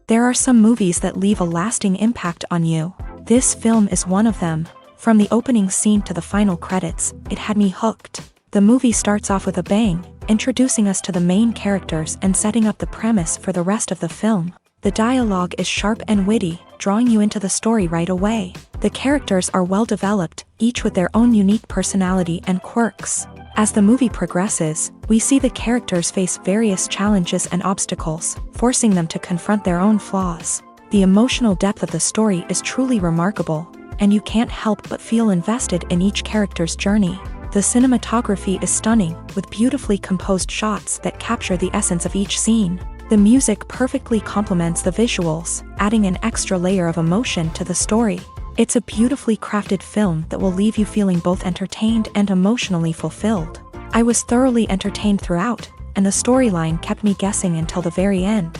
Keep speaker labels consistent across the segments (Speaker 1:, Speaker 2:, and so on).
Speaker 1: There are some movies that leave a lasting impact on you. This film is one of them. From the opening scene to the final credits, it had me hooked. The movie starts off with a bang, introducing us to the main characters and setting up the premise for the rest of the film. The dialogue is sharp and witty, drawing you into the story right away. The characters are well developed, each with their own unique personality and quirks. As the movie progresses, we see the characters face various challenges and obstacles, forcing them to confront their own flaws. The emotional depth of the story is truly remarkable, and you can't help but feel invested in each character's journey. The cinematography is stunning, with beautifully composed shots that capture the essence of each scene. The music perfectly complements the visuals, adding an extra layer of emotion to the story. It's a beautifully crafted film that will leave you feeling both entertained and emotionally fulfilled. I was thoroughly entertained throughout, and the storyline kept me guessing until the very end.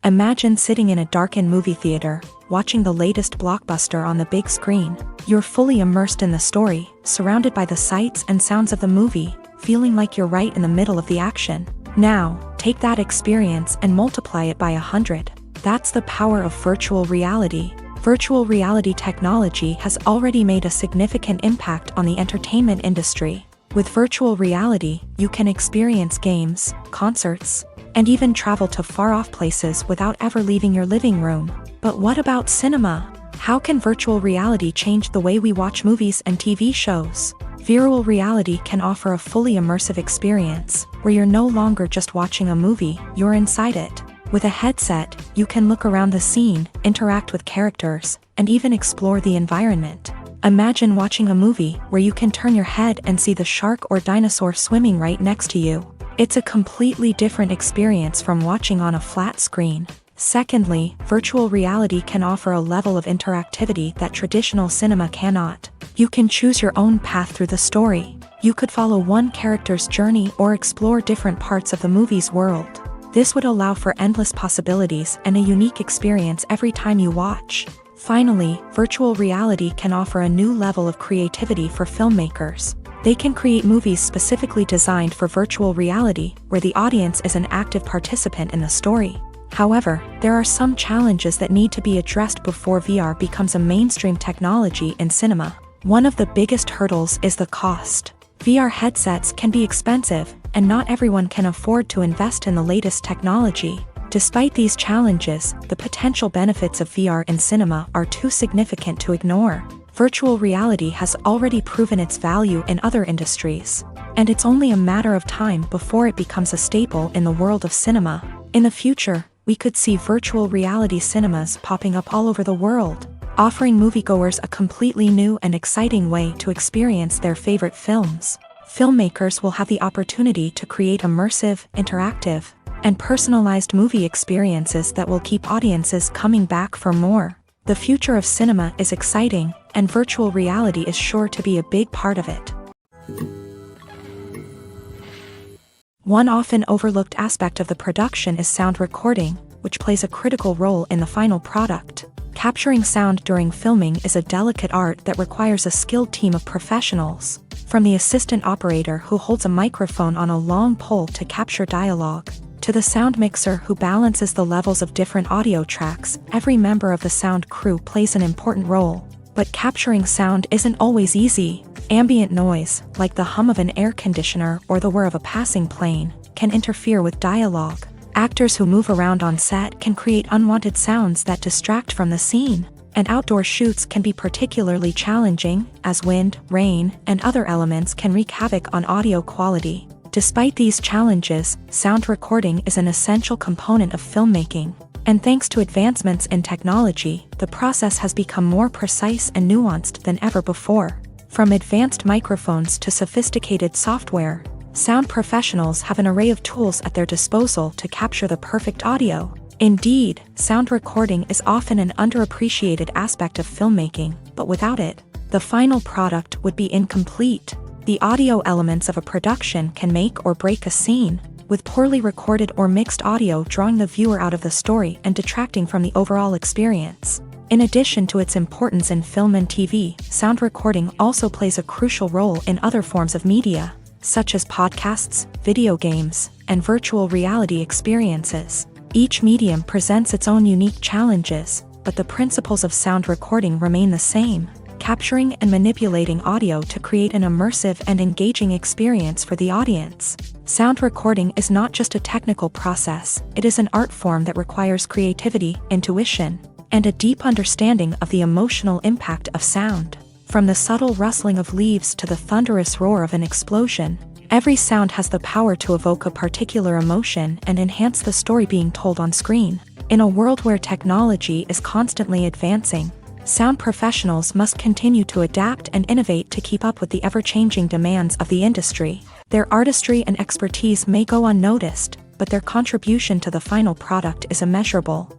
Speaker 1: Imagine sitting in a darkened movie theater, watching the latest blockbuster on the big screen. You're fully immersed in the story, surrounded by the sights and sounds of the movie, feeling like you're right in the middle of the action. Now, take that experience and multiply it by 100. That's the power of virtual reality. Virtual reality technology has already made a significant impact on the entertainment industry. With virtual reality, you can experience games, concerts, and even travel to far-off places without ever leaving your living room. But what about cinema? How can virtual reality change the way we watch movies and TV shows? Virtual reality can offer a fully immersive experience, where you're no longer just watching a movie, you're inside it. With a headset, you can look around the scene, interact with characters, and even explore the environment. Imagine watching a movie where you can turn your head and see the shark or dinosaur swimming right next to you. It's a completely different experience from watching on a flat screen. Secondly, virtual reality can offer a level of interactivity that traditional cinema cannot. You can choose your own path through the story. You could follow one character's journey or explore different parts of the movie's world. This would allow for endless possibilities and a unique experience every time you watch. Finally, virtual reality can offer a new level of creativity for filmmakers. They can create movies specifically designed for virtual reality, where the audience is an active participant in the story. However, there are some challenges that need to be addressed before VR becomes a mainstream technology in cinema. One of the biggest hurdles is the cost. VR headsets can be expensive, and not everyone can afford to invest in the latest technology. Despite these challenges, the potential benefits of VR in cinema are too significant to ignore. Virtual reality has already proven its value in other industries, and it's only a matter of time before it becomes a staple in the world of cinema. In the future, we could see virtual reality cinemas popping up all over the world, offering moviegoers a completely new and exciting way to experience their favorite films. Filmmakers will have the opportunity to create immersive, interactive, and personalized movie experiences that will keep audiences coming back for more. The future of cinema is exciting, and virtual reality is sure to be a big part of it. One often overlooked aspect of the production is sound recording, which plays a critical role in the final product. Capturing sound during filming is a delicate art that requires a skilled team of professionals. From the assistant operator who holds a microphone on a long pole to capture dialogue, to the sound mixer who balances the levels of different audio tracks, every member of the sound crew plays an important role. But capturing sound isn't always easy. Ambient noise, like the hum of an air conditioner or the whir of a passing plane, can interfere with dialogue. Actors who move around on set can create unwanted sounds that distract from the scene. And outdoor shoots can be particularly challenging, as wind, rain, and other elements can wreak havoc on audio quality. Despite these challenges, sound recording is an essential component of filmmaking. And thanks to advancements in technology, the process has become more precise and nuanced than ever before. From advanced microphones to sophisticated software, sound professionals have an array of tools at their disposal to capture the perfect audio. Indeed, sound recording is often an underappreciated aspect of filmmaking, but without it, the final product would be incomplete. The audio elements of a production can make or break a scene, with poorly recorded or mixed audio drawing the viewer out of the story and detracting from the overall experience. In addition to its importance in film and TV, sound recording also plays a crucial role in other forms of media. such as podcasts, video games, and virtual reality experiences. Each medium presents its own unique challenges, but the principles of sound recording remain the same, capturing and manipulating audio to create an immersive and engaging experience for the audience. Sound recording is not just a technical process, it is an art form that requires creativity, intuition, and a deep understanding of the emotional impact of sound. From the subtle rustling of leaves to the thunderous roar of an explosion, every sound has the power to evoke a particular emotion and enhance the story being told on screen. In a world where technology is constantly advancing, sound professionals must continue to adapt and innovate to keep up with the ever-changing demands of the industry. Their artistry and expertise may go unnoticed, but their contribution to the final product is immeasurable.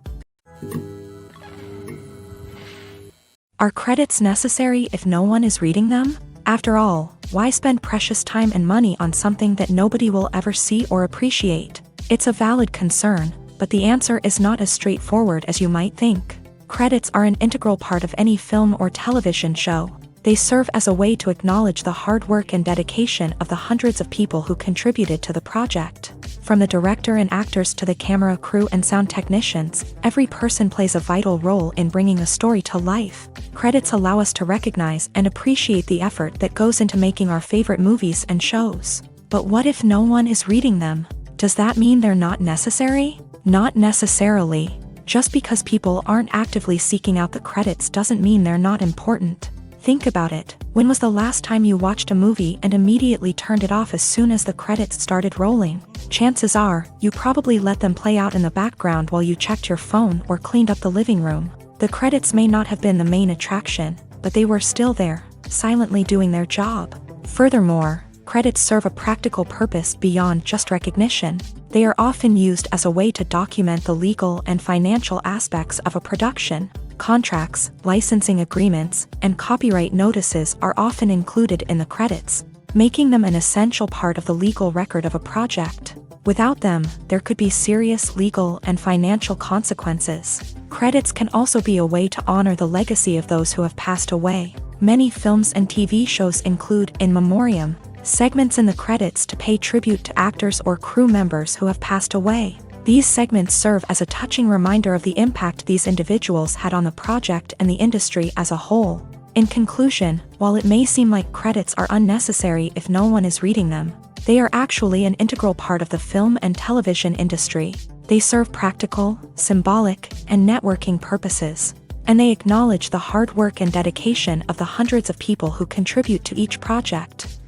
Speaker 1: Are credits necessary if no one is reading them? After all, why spend precious time and money on something that nobody will ever see or appreciate? It's a valid concern, but the answer is not as straightforward as you might think. Credits are an integral part of any film or television show. They serve as a way to acknowledge the hard work and dedication of the hundreds of people who contributed to the project. From the director and actors to the camera crew and sound technicians, every person plays a vital role in bringing a story to life. Credits allow us to recognize and appreciate the effort that goes into making our favorite movies and shows. But what if no one is reading them? Does that mean they're not necessary? Not necessarily. Just because people aren't actively seeking out the credits doesn't mean they're not important. Think about it. When was the last time you watched a movie and immediately turned it off as soon as the credits started rolling? Chances are, you probably let them play out in the background while you checked your phone or cleaned up the living room. The credits may not have been the main attraction, but they were still there, silently doing their job. Furthermore, credits serve a practical purpose beyond just recognition. They are often used as a way to document the legal and financial aspects of a production. Contracts, licensing agreements, and copyright notices are often included in the credits, making them an essential part of the legal record of a project. Without them, there could be serious legal and financial consequences. Credits can also be a way to honor the legacy of those who have passed away. Many films and TV shows include in memoriam segments in the credits to pay tribute to actors or crew members who have passed away. These segments serve as a touching reminder of the impact these individuals had on the project and the industry as a whole. In conclusion, while it may seem like credits are unnecessary if no one is reading them, they are actually an integral part of the film and television industry. They serve practical, symbolic, and networking purposes, and they acknowledge the hard work and dedication of the hundreds of people who contribute to each project.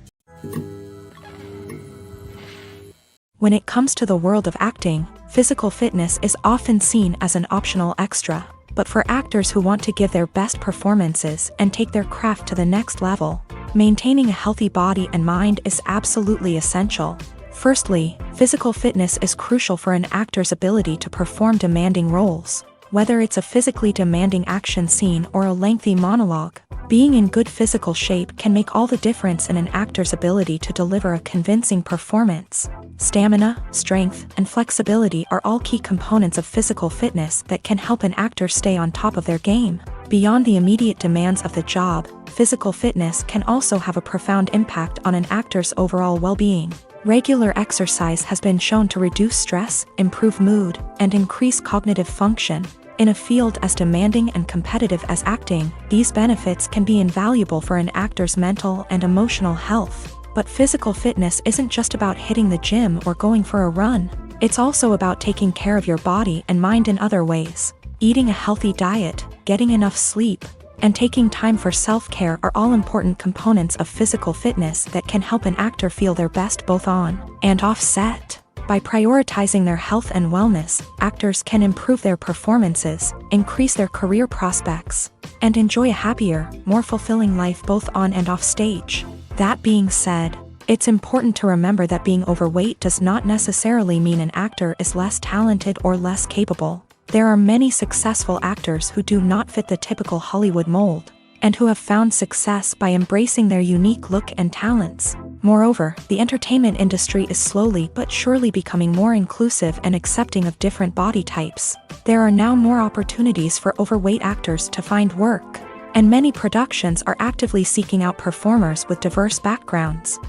Speaker 1: When it comes to the world of acting, physical fitness is often seen as an optional extra. But for actors who want to give their best performances and take their craft to the next level, maintaining a healthy body and mind is absolutely essential. Firstly, physical fitness is crucial for an actor's ability to perform demanding roles. Whether it's a physically demanding action scene or a lengthy monologue, being in good physical shape can make all the difference in an actor's ability to deliver a convincing performance. Stamina, strength, and flexibility are all key components of physical fitness that can help an actor stay on top of their game. Beyond the immediate demands of the job, physical fitness can also have a profound impact on an actor's overall well-being. Regular exercise has been shown to reduce stress, improve mood, and increase cognitive function. In a field as demanding and competitive as acting, these benefits can be invaluable for an actor's mental and emotional health. But physical fitness isn't just about hitting the gym or going for a run. It's also about taking care of your body and mind in other ways. Eating a healthy diet, getting enough sleep, and taking time for self-care are all important components of physical fitness that can help an actor feel their best both on and off set. By prioritizing their health and wellness, actors can improve their performances, increase their career prospects, and enjoy a happier, more fulfilling life both on and off stage. That being said, it's important to remember that being overweight does not necessarily mean an actor is less talented or less capable. There are many successful actors who do not fit the typical Hollywood mold, and who have found success by embracing their unique look and talents. Moreover, the entertainment industry is slowly but surely becoming more inclusive and accepting of different body types. There are now more opportunities for overweight actors to find work, and many productions are actively seeking out performers with diverse backgrounds.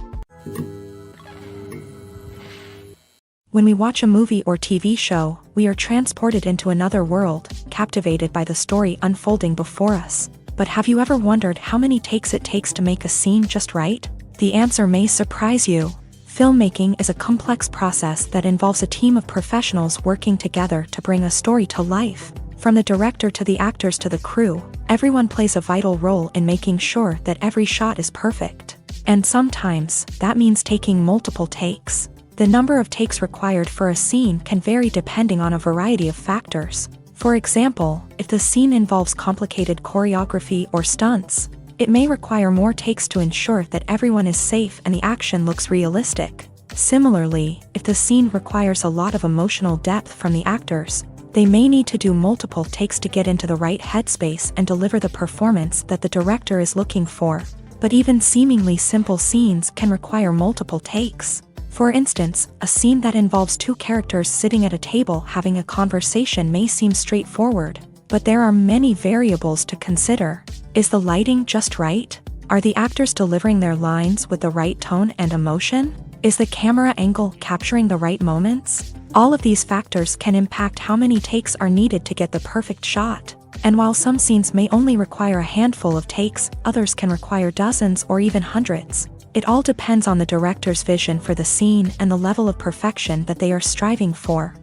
Speaker 1: When we watch a movie or TV show, we are transported into another world, captivated by the story unfolding before us. But have you ever wondered how many takes it takes to make a scene just right? The answer may surprise you. Filmmaking is a complex process that involves a team of professionals working together to bring a story to life. From the director to the actors to the crew, everyone plays a vital role in making sure that every shot is perfect. And sometimes, that means taking multiple takes. The number of takes required for a scene can vary depending on a variety of factors. For example, if the scene involves complicated choreography or stunts, it may require more takes to ensure that everyone is safe and the action looks realistic. Similarly, if the scene requires a lot of emotional depth from the actors, they may need to do multiple takes to get into the right headspace and deliver the performance that the director is looking for. But even seemingly simple scenes can require multiple takes. For instance, a scene that involves two characters sitting at a table having a conversation may seem straightforward, but there are many variables to consider. Is the lighting just right? Are the actors delivering their lines with the right tone and emotion? Is the camera angle capturing the right moments? All of these factors can impact how many takes are needed to get the perfect shot. And while some scenes may only require a handful of takes, others can require dozens or even hundreds. It all depends on the director's vision for the scene and the level of perfection that they are striving for.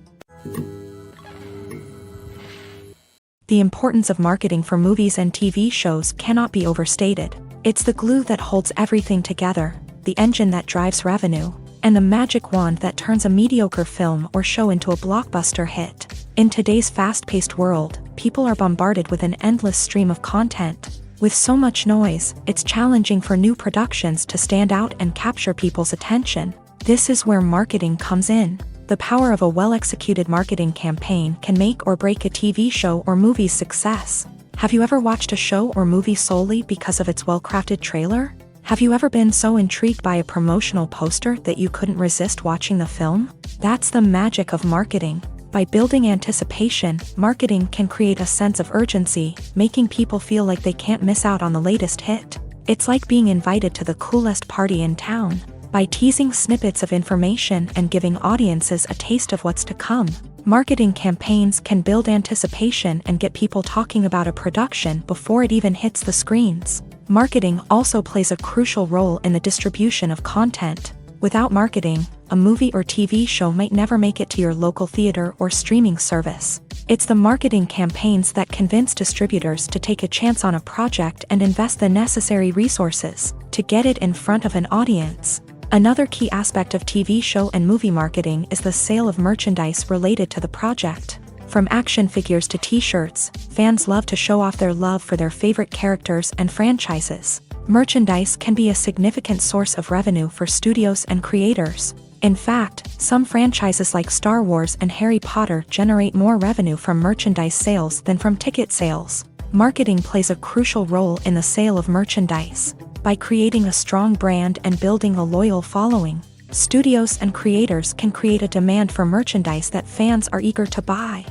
Speaker 1: The importance of marketing for movies and TV shows cannot be overstated. It's the glue that holds everything together, the engine that drives revenue, and the magic wand that turns a mediocre film or show into a blockbuster hit. In today's fast-paced world, people are bombarded with an endless stream of content. With so much noise, it's challenging for new productions to stand out and capture people's attention. This is where marketing comes in. The power of a well-executed marketing campaign can make or break a TV show or movie's success. Have you ever watched a show or movie solely because of its well-crafted trailer? Have you ever been so intrigued by a promotional poster that you couldn't resist watching the film? That's the magic of marketing. By building anticipation, marketing can create a sense of urgency, making people feel like they can't miss out on the latest hit. It's like being invited to the coolest party in town. By teasing snippets of information and giving audiences a taste of what's to come, marketing campaigns can build anticipation and get people talking about a production before it even hits the screens. Marketing also plays a crucial role in the distribution of content. Without marketing, a movie or TV show might never make it to your local theater or streaming service. It's the marketing campaigns that convince distributors to take a chance on a project and invest the necessary resources to get it in front of an audience. Another key aspect of TV show and movie marketing is the sale of merchandise related to the project. From action figures to t-shirts, fans love to show off their love for their favorite characters and franchises. Merchandise can be a significant source of revenue for studios and creators. In fact, some franchises like Star Wars and Harry Potter generate more revenue from merchandise sales than from ticket sales. Marketing plays a crucial role in the sale of merchandise. By creating a strong brand and building a loyal following, studios and creators can create a demand for merchandise that fans are eager to buy.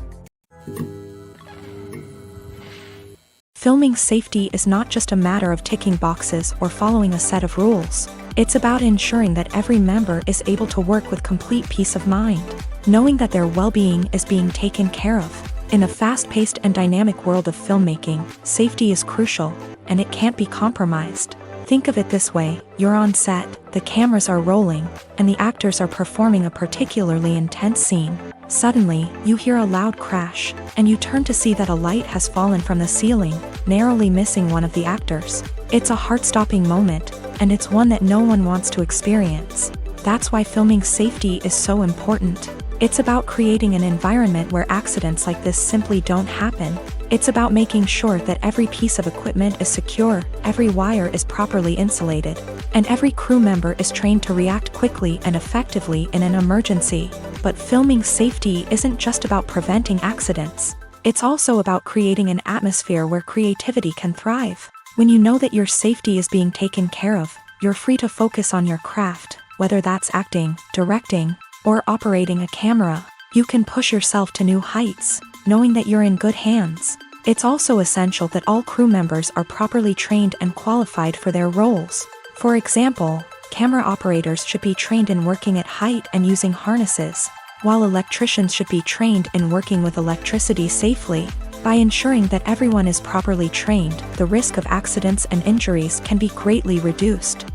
Speaker 1: Filming safety is not just a matter of ticking boxes or following a set of rules. It's about ensuring that every member is able to work with complete peace of mind, knowing that their well-being is being taken care of. In a fast-paced and dynamic world of filmmaking, safety is crucial, and it can't be compromised. Think of it this way: you're on set, the cameras are rolling, and the actors are performing a particularly intense scene. Suddenly, you hear a loud crash, and you turn to see that a light has fallen from the ceiling, narrowly missing one of the actors. It's a heart-stopping moment, and it's one that no one wants to experience. That's why filming safety is so important. It's about creating an environment where accidents like this simply don't happen. It's about making sure that every piece of equipment is secure, every wire is properly insulated, and every crew member is trained to react quickly and effectively in an emergency. But filming safety isn't just about preventing accidents. It's also about creating an atmosphere where creativity can thrive. When you know that your safety is being taken care of, you're free to focus on your craft, whether that's acting, directing, or operating a camera. You can push yourself to new heights, knowing that you're in good hands. It's also essential that all crew members are properly trained and qualified for their roles. For example, camera operators should be trained in working at height and using harnesses. while electricians should be trained in working with electricity safely. By ensuring that everyone is properly trained, the risk of accidents and injuries can be greatly reduced.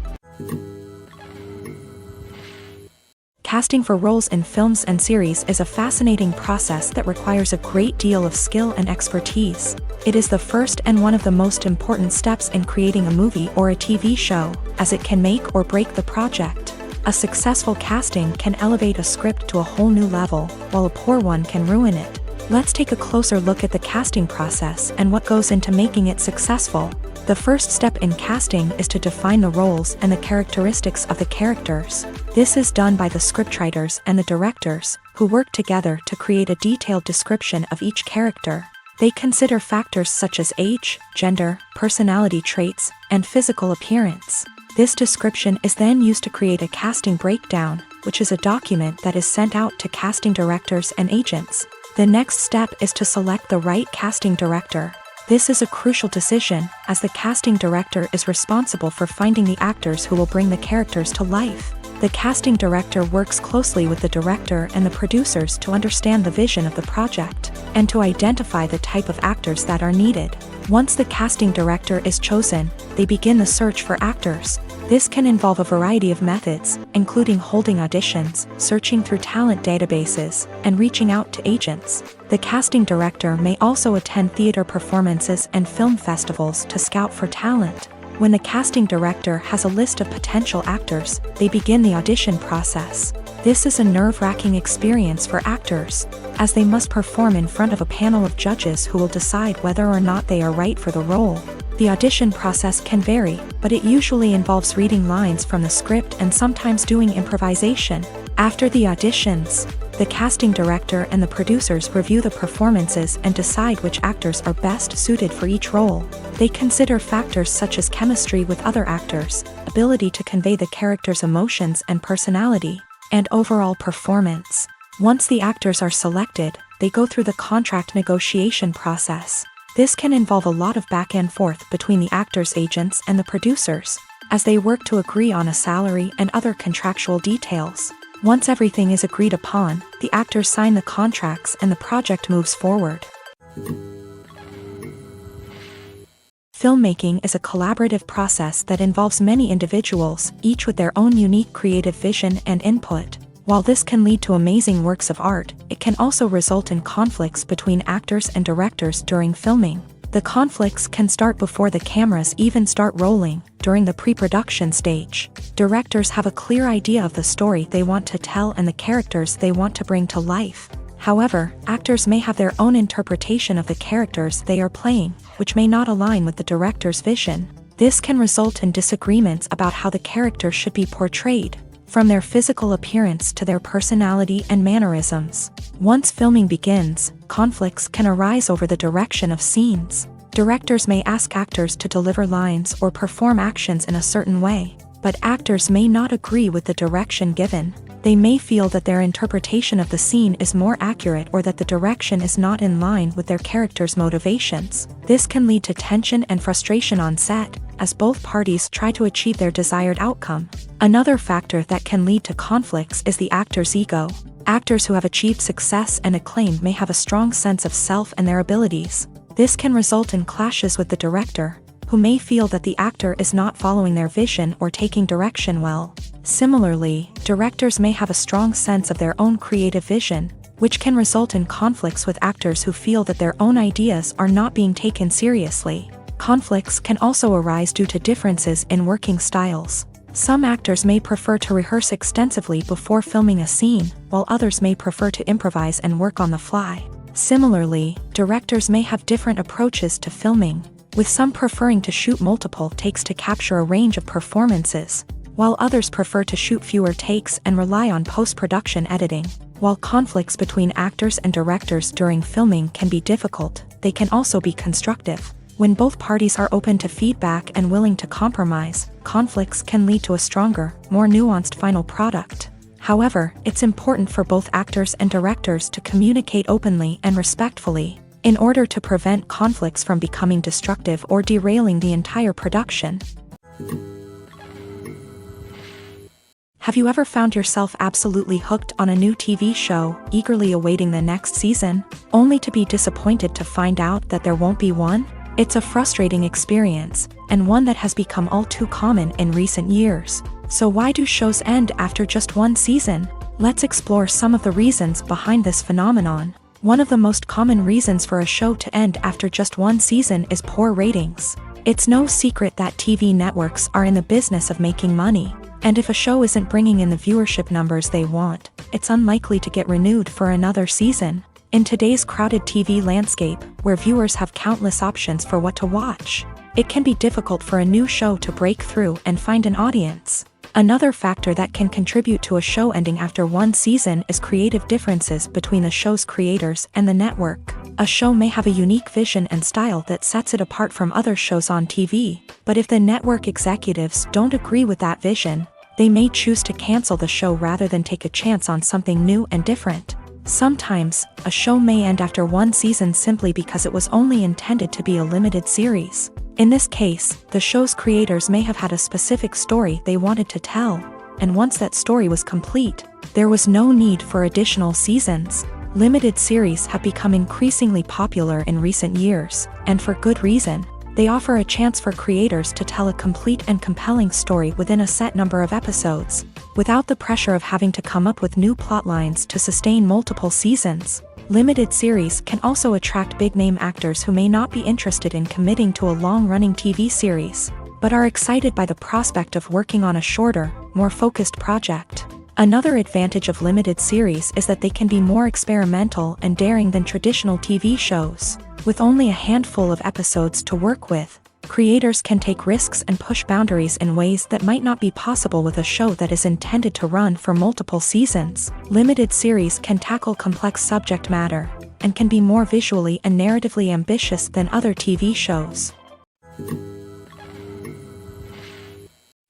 Speaker 1: Casting for roles in films and series is a fascinating process that requires a great deal of skill and expertise. It is the first and one of the most important steps in creating a movie or a TV show, as it can make or break the project. A successful casting can elevate a script to a whole new level, while a poor one can ruin it. Let's take a closer look at the casting process and what goes into making it successful. The first step in casting is to define the roles and the characteristics of the characters. This is done by the scriptwriters and the directors, who work together to create a detailed description of each character. They consider factors such as age, gender, personality traits, and physical appearance. This description is then used to create a casting breakdown, which is a document that is sent out to casting directors and agents. The next step is to select the right casting director. This is a crucial decision, as the casting director is responsible for finding the actors who will bring the characters to life. The casting director works closely with the director and the producers to understand the vision of the project, and to identify the type of actors that are needed. Once the casting director is chosen, they begin the search for actors. This can involve a variety of methods, including holding auditions, searching through talent databases, and reaching out to agents. The casting director may also attend theater performances and film festivals to scout for talent. When the casting director has a list of potential actors, they begin the audition process. This is a nerve-wracking experience for actors, as they must perform in front of a panel of judges who will decide whether or not they are right for the role. The audition process can vary, but it usually involves reading lines from the script and sometimes doing improvisation. After the auditions, the casting director and the producers review the performances and decide which actors are best suited for each role. They consider factors such as chemistry with other actors, ability to convey the character's emotions and personality, and overall performance. Once the actors are selected, they go through the contract negotiation process. This can involve a lot of back and forth between the actors' agents and the producers, as they work to agree on a salary and other contractual details. Once everything is agreed upon, the actors sign the contracts and the project moves forward. Filmmaking is a collaborative process that involves many individuals, each with their own unique creative vision and input. While this can lead to amazing works of art, it can also result in conflicts between actors and directors during filming. The conflicts can start before the cameras even start rolling, during the pre-production stage. Directors have a clear idea of the story they want to tell and the characters they want to bring to life. However, actors may have their own interpretation of the characters they are playing, which may not align with the director's vision. This can result in disagreements about how the character should be portrayed, from their physical appearance to their personality and mannerisms. Once filming begins, conflicts can arise over the direction of scenes. Directors may ask actors to deliver lines or perform actions in a certain way, but actors may not agree with the direction given. They may feel that their interpretation of the scene is more accurate or that the direction is not in line with their character's motivations. This can lead to tension and frustration on set, as both parties try to achieve their desired outcome. Another factor that can lead to conflicts is the actor's ego. Actors who have achieved success and acclaim may have a strong sense of self and their abilities. This can result in clashes with the director, who may feel that the actor is not following their vision or taking direction well. Similarly, directors may have a strong sense of their own creative vision, which can result in conflicts with actors who feel that their own ideas are not being taken seriously. Conflicts can also arise due to differences in working styles. Some actors may prefer to rehearse extensively before filming a scene, while others may prefer to improvise and work on the fly. Similarly, directors may have different approaches to filming, with some preferring to shoot multiple takes to capture a range of performances, while others prefer to shoot fewer takes and rely on post-production editing. While conflicts between actors and directors during filming can be difficult, they can also be constructive. When both parties are open to feedback and willing to compromise, conflicts can lead to a stronger, more nuanced final product. However, it's important for both actors and directors to communicate openly and respectfully, in order to prevent conflicts from becoming destructive or derailing the entire production. Have you ever found yourself absolutely hooked on a new TV show, eagerly awaiting the next season, only to be disappointed to find out that there won't be one? It's a frustrating experience, and one that has become all too common in recent years. So why do shows end after just one season? Let's explore some of the reasons behind this phenomenon. One of the most common reasons for a show to end after just one season is poor ratings. It's no secret that TV networks are in the business of making money, and if a show isn't bringing in the viewership numbers they want, it's unlikely to get renewed for another season. In today's crowded TV landscape, where viewers have countless options for what to watch, it can be difficult for a new show to break through and find an audience. Another factor that can contribute to a show ending after one season is creative differences between the show's creators and the network. A show may have a unique vision and style that sets it apart from other shows on TV, but if the network executives don't agree with that vision, they may choose to cancel the show rather than take a chance on something new and different. Sometimes, a show may end after one season simply because it was only intended to be a limited series. In this case, the show's creators may have had a specific story they wanted to tell, and once that story was complete, there was no need for additional seasons. Limited series have become increasingly popular in recent years, and for good reason. They offer a chance for creators to tell a complete and compelling story within a set number of episodes, without the pressure of having to come up with new plotlines to sustain multiple seasons. Limited series can also attract big-name actors who may not be interested in committing to a long-running TV series, but are excited by the prospect of working on a shorter, more focused project. Another advantage of limited series is that they can be more experimental and daring than traditional TV shows. With only a handful of episodes to work with, creators can take risks and push boundaries in ways that might not be possible with a show that is intended to run for multiple seasons. Limited series can tackle complex subject matter, and can be more visually and narratively ambitious than other TV shows.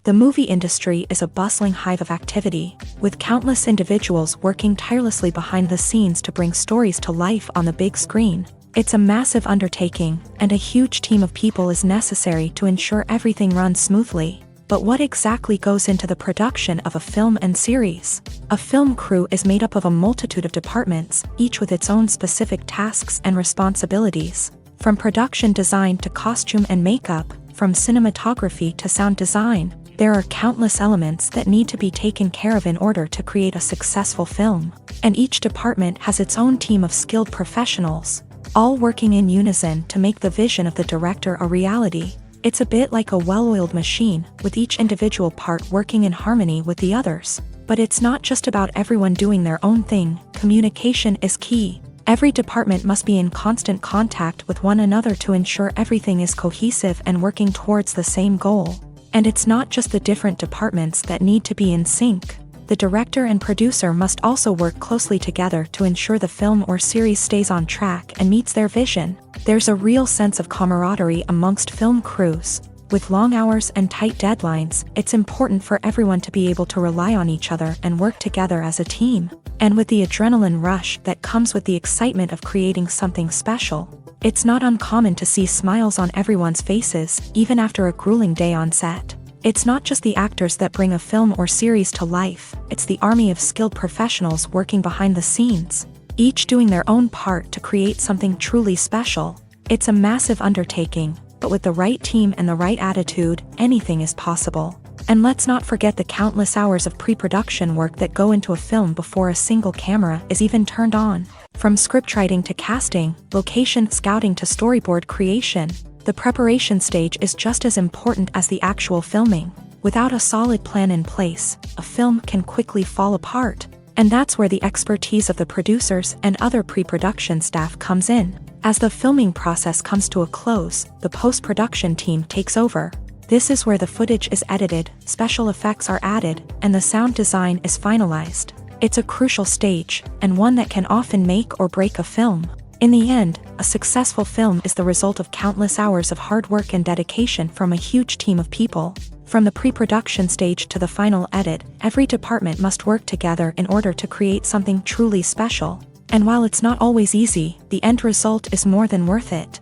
Speaker 1: The movie industry is a bustling hive of activity, with countless individuals working tirelessly behind the scenes to bring stories to life on the big screen. It's a massive undertaking, and a huge team of people is necessary to ensure everything runs smoothly. But what exactly goes into the production of a film and series? A film crew is made up of a multitude of departments, each with its own specific tasks and responsibilities. From production design to costume and makeup, from cinematography to sound design, there are countless elements that need to be taken care of in order to create a successful film. And each department has its own team of skilled professionals, all working in unison to make the vision of the director a reality. It's a bit like a well-oiled machine, with each individual part working in harmony with the others. But it's not just about everyone doing their own thing. Communication is key. Every department must be in constant contact with one another to ensure everything is cohesive and working towards the same goal. And it's not just the different departments that need to be in sync. The director and producer must also work closely together to ensure the film or series stays on track and meets their vision. There's a real sense of camaraderie amongst film crews. With long hours and tight deadlines, it's important for everyone to be able to rely on each other and work together as a team. And with the adrenaline rush that comes with the excitement of creating something special, it's not uncommon to see smiles on everyone's faces, even after a grueling day on set. It's not just the actors that bring a film or series to life, it's the army of skilled professionals working behind the scenes, each doing their own part to create something truly special. It's a massive undertaking, but with the right team and the right attitude, anything is possible. And let's not forget the countless hours of pre-production work that go into a film before a single camera is even turned on. From scriptwriting to casting, location scouting to storyboard creation, the preparation stage is just as important as the actual filming. Without a solid plan in place, a film can quickly fall apart. And that's where the expertise of the producers and other pre-production staff comes in. As the filming process comes to a close, the post-production team takes over. This is where the footage is edited, special effects are added, and the sound design is finalized. It's a crucial stage, and one that can often make or break a film. In the end, a successful film is the result of countless hours of hard work and dedication from a huge team of people. From the pre-production stage to the final edit, every department must work together in order to create something truly special. And while it's not always easy, the end result is more than worth it.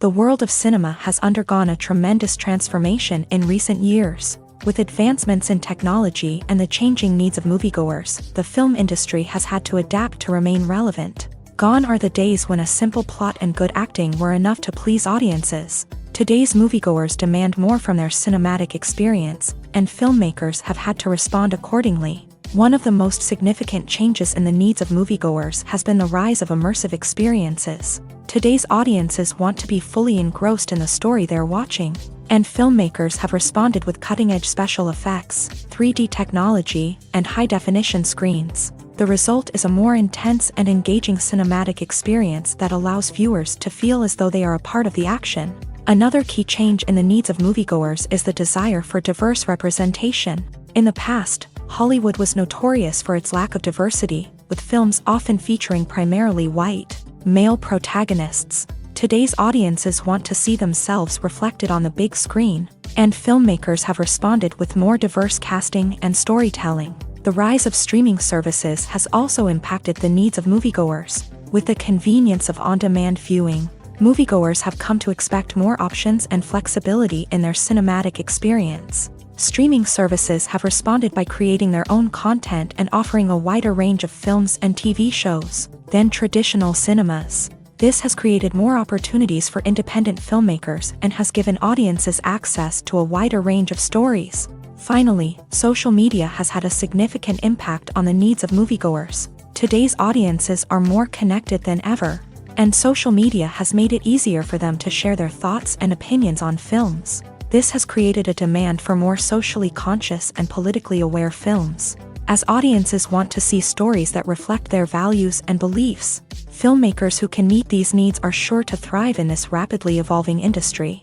Speaker 1: The world of cinema has undergone a tremendous transformation in recent years. With advancements in technology and the changing needs of moviegoers, the film industry has had to adapt to remain relevant. Gone are the days when a simple plot and good acting were enough to please audiences. Today's moviegoers demand more from their cinematic experience, and filmmakers have had to respond accordingly. One of the most significant changes in the needs of moviegoers has been the rise of immersive experiences. Today's audiences want to be fully engrossed in the story they're watching, and filmmakers have responded with cutting-edge special effects, 3D technology, and high-definition screens. The result is a more intense and engaging cinematic experience that allows viewers to feel as though they are a part of the action. Another key change in the needs of moviegoers is the desire for diverse representation. In the past, Hollywood was notorious for its lack of diversity, with films often featuring primarily white, male protagonists. Today's audiences want to see themselves reflected on the big screen, and filmmakers have responded with more diverse casting and storytelling. The rise of streaming services has also impacted the needs of moviegoers. With the convenience of on-demand viewing, moviegoers have come to expect more options and flexibility in their cinematic experience. Streaming services have responded by creating their own content and offering a wider range of films and TV shows than traditional cinemas. This has created more opportunities for independent filmmakers and has given audiences access to a wider range of stories. Finally, social media has had a significant impact on the needs of moviegoers. Today's audiences are more connected than ever, and social media has made it easier for them to share their thoughts and opinions on films. This has created a demand for more socially conscious and politically aware films. As audiences want to see stories that reflect their values and beliefs, filmmakers who can meet these needs are sure to thrive in this rapidly evolving industry.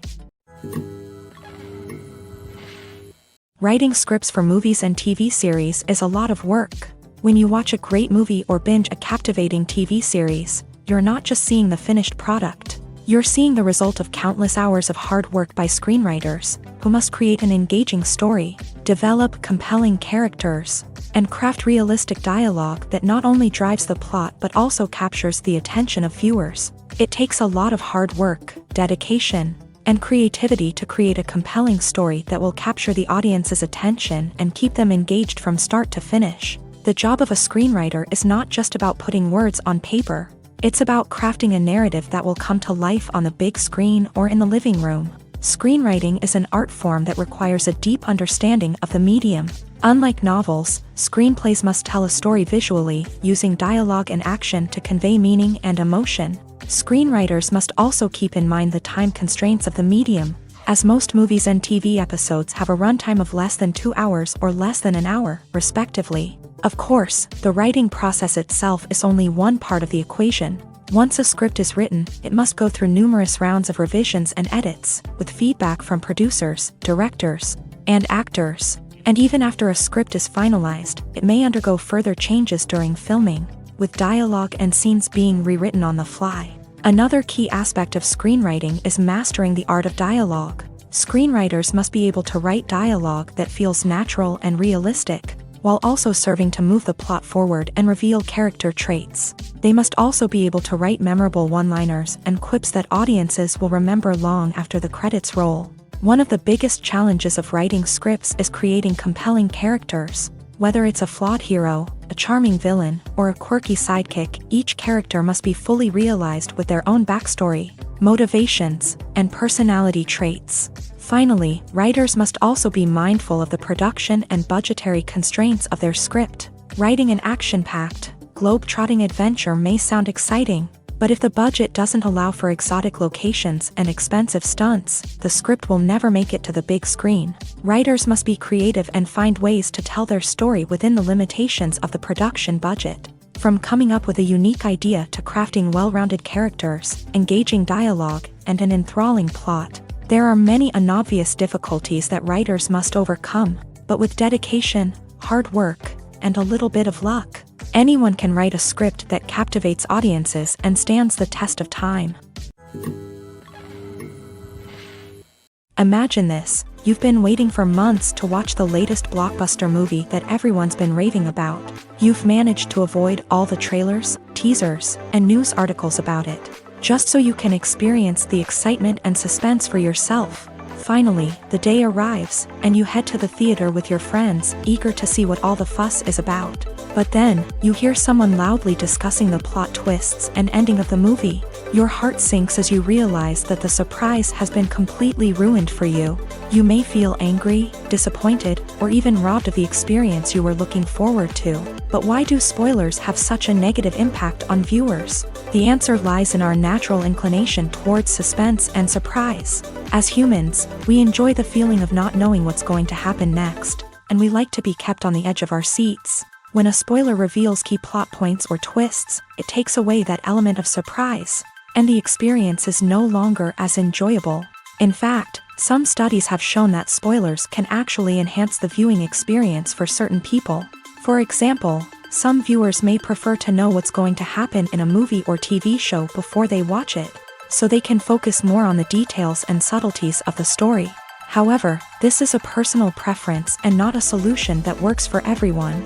Speaker 1: Writing scripts for movies and TV series is a lot of work. When you watch a great movie or binge a captivating TV series, you're not just seeing the finished product. You're seeing the result of countless hours of hard work by screenwriters, who must create an engaging story, develop compelling characters, and craft realistic dialogue that not only drives the plot but also captures the attention of viewers. It takes a lot of hard work, dedication, and creativity to create a compelling story that will capture the audience's attention and keep them engaged from start to finish. The job of a screenwriter is not just about putting words on paper. It's about crafting a narrative that will come to life on the big screen or in the living room. Screenwriting is an art form that requires a deep understanding of the medium. Unlike novels, screenplays must tell a story visually, using dialogue and action to convey meaning and emotion. Screenwriters must also keep in mind the time constraints of the medium, as most movies and TV episodes have a runtime of less than 2 hours or less than an hour, respectively. Of course, the writing process itself is only one part of the equation. Once a script is written, it must go through numerous rounds of revisions and edits, with feedback from producers, directors, and actors. And even after a script is finalized, it may undergo further changes during filming, with dialogue and scenes being rewritten on the fly. Another key aspect of screenwriting is mastering the art of dialogue. Screenwriters must be able to write dialogue that feels natural and realistic, while also serving to move the plot forward and reveal character traits. They must also be able to write memorable one-liners and quips that audiences will remember long after the credits roll. One of the biggest challenges of writing scripts is creating compelling characters. Whether it's a flawed hero, a charming villain, or a quirky sidekick, each character must be fully realized with their own backstory, motivations, and personality traits. Finally, writers must also be mindful of the production and budgetary constraints of their script. Writing an action-packed, globe-trotting adventure may sound exciting, but if the budget doesn't allow for exotic locations and expensive stunts, the script will never make it to the big screen. Writers must be creative and find ways to tell their story within the limitations of the production budget. From coming up with a unique idea to crafting well-rounded characters, engaging dialogue, and an enthralling plot, there are many unobvious difficulties that writers must overcome, but with dedication, hard work, and a little bit of luck, anyone can write a script that captivates audiences and stands the test of time. Imagine this: you've been waiting for months to watch the latest blockbuster movie that everyone's been raving about. You've managed to avoid all the trailers, teasers, and news articles about it. just so you can experience the excitement and suspense for yourself. Finally, the day arrives, and you head to the theater with your friends, eager to see what all the fuss is about. But then, you hear someone loudly discussing the plot twists and ending of the movie. Your heart sinks as you realize that the surprise has been completely ruined for you. You may feel angry, disappointed, or even robbed of the experience you were looking forward to. But why do spoilers have such a negative impact on viewers? The answer lies in our natural inclination towards suspense and surprise. As humans, we enjoy the feeling of not knowing what's going to happen next, and we like to be kept on the edge of our seats. When a spoiler reveals key plot points or twists, it takes away that element of surprise, and the experience is no longer as enjoyable. In fact, some studies have shown that spoilers can actually enhance the viewing experience for certain people. For example, some viewers may prefer to know what's going to happen in a movie or TV show before they watch it, so they can focus more on the details and subtleties of the story. However, this is a personal preference and not a solution that works for everyone.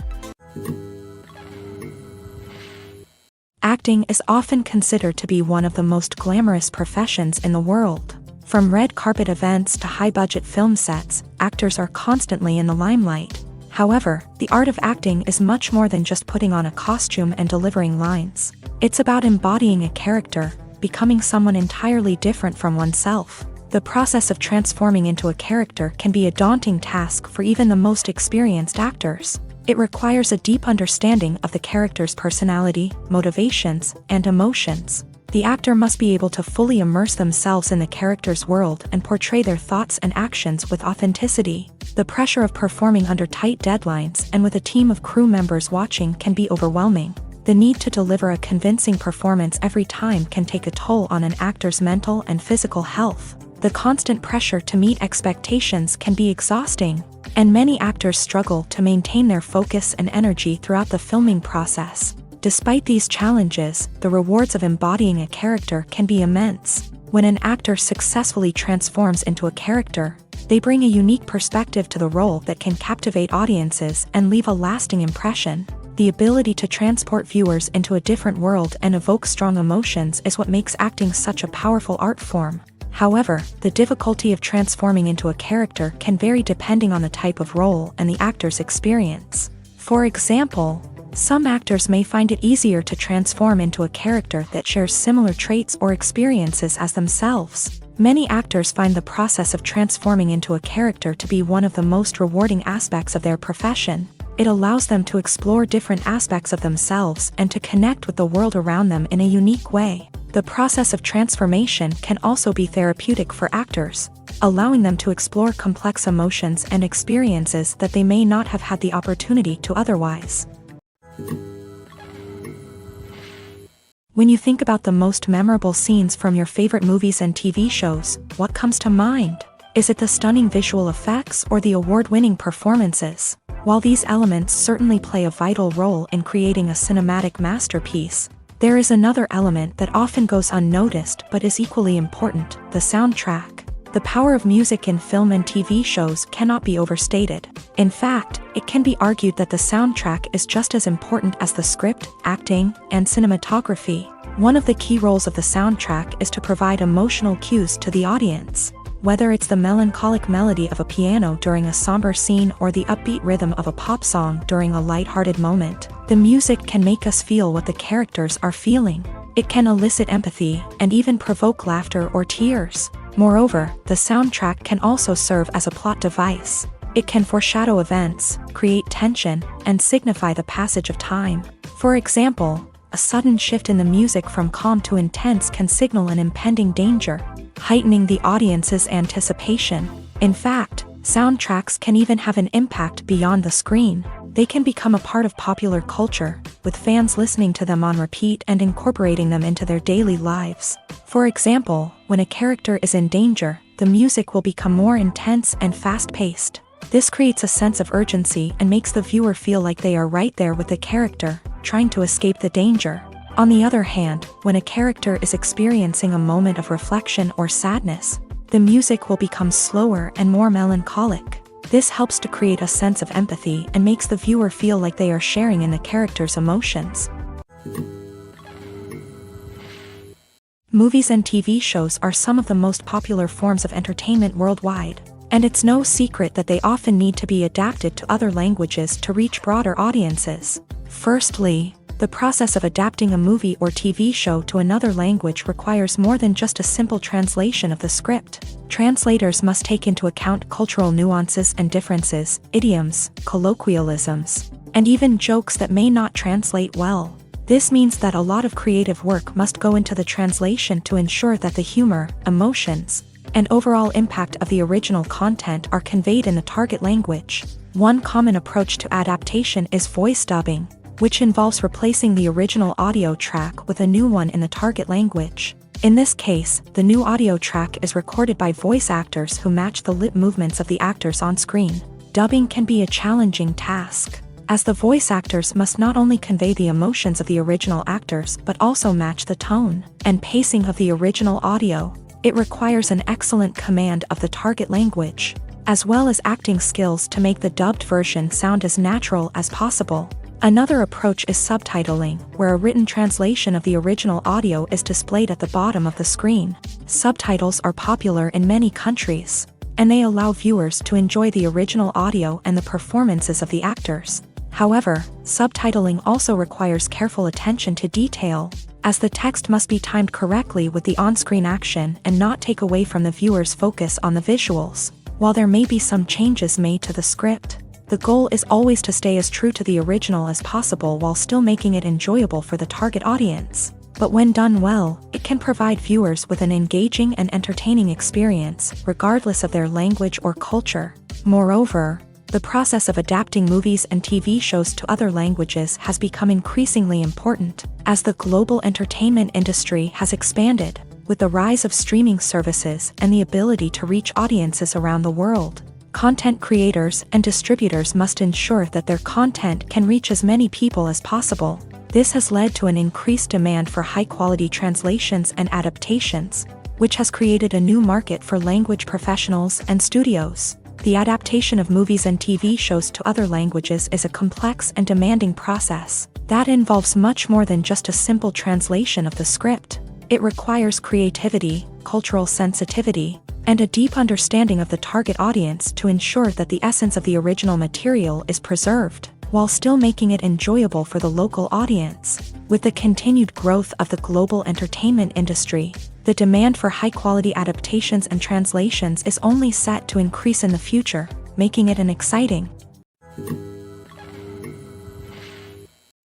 Speaker 1: Acting is often considered to be one of the most glamorous professions in the world. From red carpet events to high-budget film sets, actors are constantly in the limelight. However, the art of acting is much more than just putting on a costume and delivering lines. It's about embodying a character, becoming someone entirely different from oneself. The process of transforming into a character can be a daunting task for even the most experienced actors. It requires a deep understanding of the character's personality, motivations, and emotions. The actor must be able to fully immerse themselves in the character's world and portray their thoughts and actions with authenticity. The pressure of performing under tight deadlines and with a team of crew members watching can be overwhelming. The need to deliver a convincing performance every time can take a toll on an actor's mental and physical health. The constant pressure to meet expectations can be exhausting, and many actors struggle to maintain their focus and energy throughout the filming process. Despite these challenges, the rewards of embodying a character can be immense. When an actor successfully transforms into a character, they bring a unique perspective to the role that can captivate audiences and leave a lasting impression. The ability to transport viewers into a different world and evoke strong emotions is what makes acting such a powerful art form. However, the difficulty of transforming into a character can vary depending on the type of role and the actor's experience. For example, some actors may find it easier to transform into a character that shares similar traits or experiences as themselves. Many actors find the process of transforming into a character to be one of the most rewarding aspects of their profession. It allows them to explore different aspects of themselves and to connect with the world around them in a unique way. The process of transformation can also be therapeutic for actors, allowing them to explore complex emotions and experiences that they may not have had the opportunity to otherwise. When you think about the most memorable scenes from your favorite movies and TV shows, what comes to mind? Is it the stunning visual effects or the award-winning performances? While these elements certainly play a vital role in creating a cinematic masterpiece, there is another element that often goes unnoticed but is equally important: the soundtrack. The power of music in film and TV shows cannot be overstated. In fact, it can be argued that the soundtrack is just as important as the script, acting, and cinematography. One of the key roles of the soundtrack is to provide emotional cues to the audience. Whether it's the melancholic melody of a piano during a somber scene or the upbeat rhythm of a pop song during a lighthearted moment, the music can make us feel what the characters are feeling. It can elicit empathy and even provoke laughter or tears. Moreover, the soundtrack can also serve as a plot device. It can foreshadow events, create tension, and signify the passage of time. For example, a sudden shift in the music from calm to intense can signal an impending danger, heightening the audience's anticipation. In fact, soundtracks can even have an impact beyond the screen. They can become a part of popular culture, with fans listening to them on repeat and incorporating them into their daily lives. For example, when a character is in danger, the music will become more intense and fast-paced. This creates a sense of urgency and makes the viewer feel like they are right there with the character, trying to escape the danger. On the other hand, when a character is experiencing a moment of reflection or sadness, the music will become slower and more melancholic. This helps to create a sense of empathy and makes the viewer feel like they are sharing in the character's emotions. Movies and TV shows are some of the most popular forms of entertainment worldwide, and it's no secret that they often need to be adapted to other languages to reach broader audiences. Firstly, the process of adapting a movie or TV show to another language requires more than just a simple translation of the script. Translators must take into account cultural nuances and differences, idioms, colloquialisms, and even jokes that may not translate well. This means that a lot of creative work must go into the translation to ensure that the humor, emotions, and overall impact of the original content are conveyed in the target language. One common approach to adaptation is voice dubbing, which involves replacing the original audio track with a new one in the target language. In this case, the new audio track is recorded by voice actors who match the lip movements of the actors on screen. Dubbing can be a challenging task, as the voice actors must not only convey the emotions of the original actors but also match the tone and pacing of the original audio. It requires an excellent command of the target language, as well as acting skills to make the dubbed version sound as natural as possible. Another approach is subtitling, where a written translation of the original audio is displayed at the bottom of the screen. Subtitles are popular in many countries, and they allow viewers to enjoy the original audio and the performances of the actors. However, subtitling also requires careful attention to detail, as the text must be timed correctly with the on-screen action and not take away from the viewer's focus on the visuals. While there may be some changes made to the script, the goal is always to stay as true to the original as possible while still making it enjoyable for the target audience. But when done well, it can provide viewers with an engaging and entertaining experience, regardless of their language or culture. Moreover, the process of adapting movies and TV shows to other languages has become increasingly important, as the global entertainment industry has expanded, with the rise of streaming services and the ability to reach audiences around the world. Content creators and distributors must ensure that their content can reach as many people as possible. This has led to an increased demand for high-quality translations and adaptations, which has created a new market for language professionals and studios. The adaptation of movies and TV shows to other languages is a complex and demanding process that involves much more than just a simple translation of the script. It requires creativity, cultural sensitivity, and a deep understanding of the target audience to ensure that the essence of the original material is preserved, while still making it enjoyable for the local audience. With the continued growth of the global entertainment industry, the demand for high-quality adaptations and translations is only set to increase in the future, making it an exciting.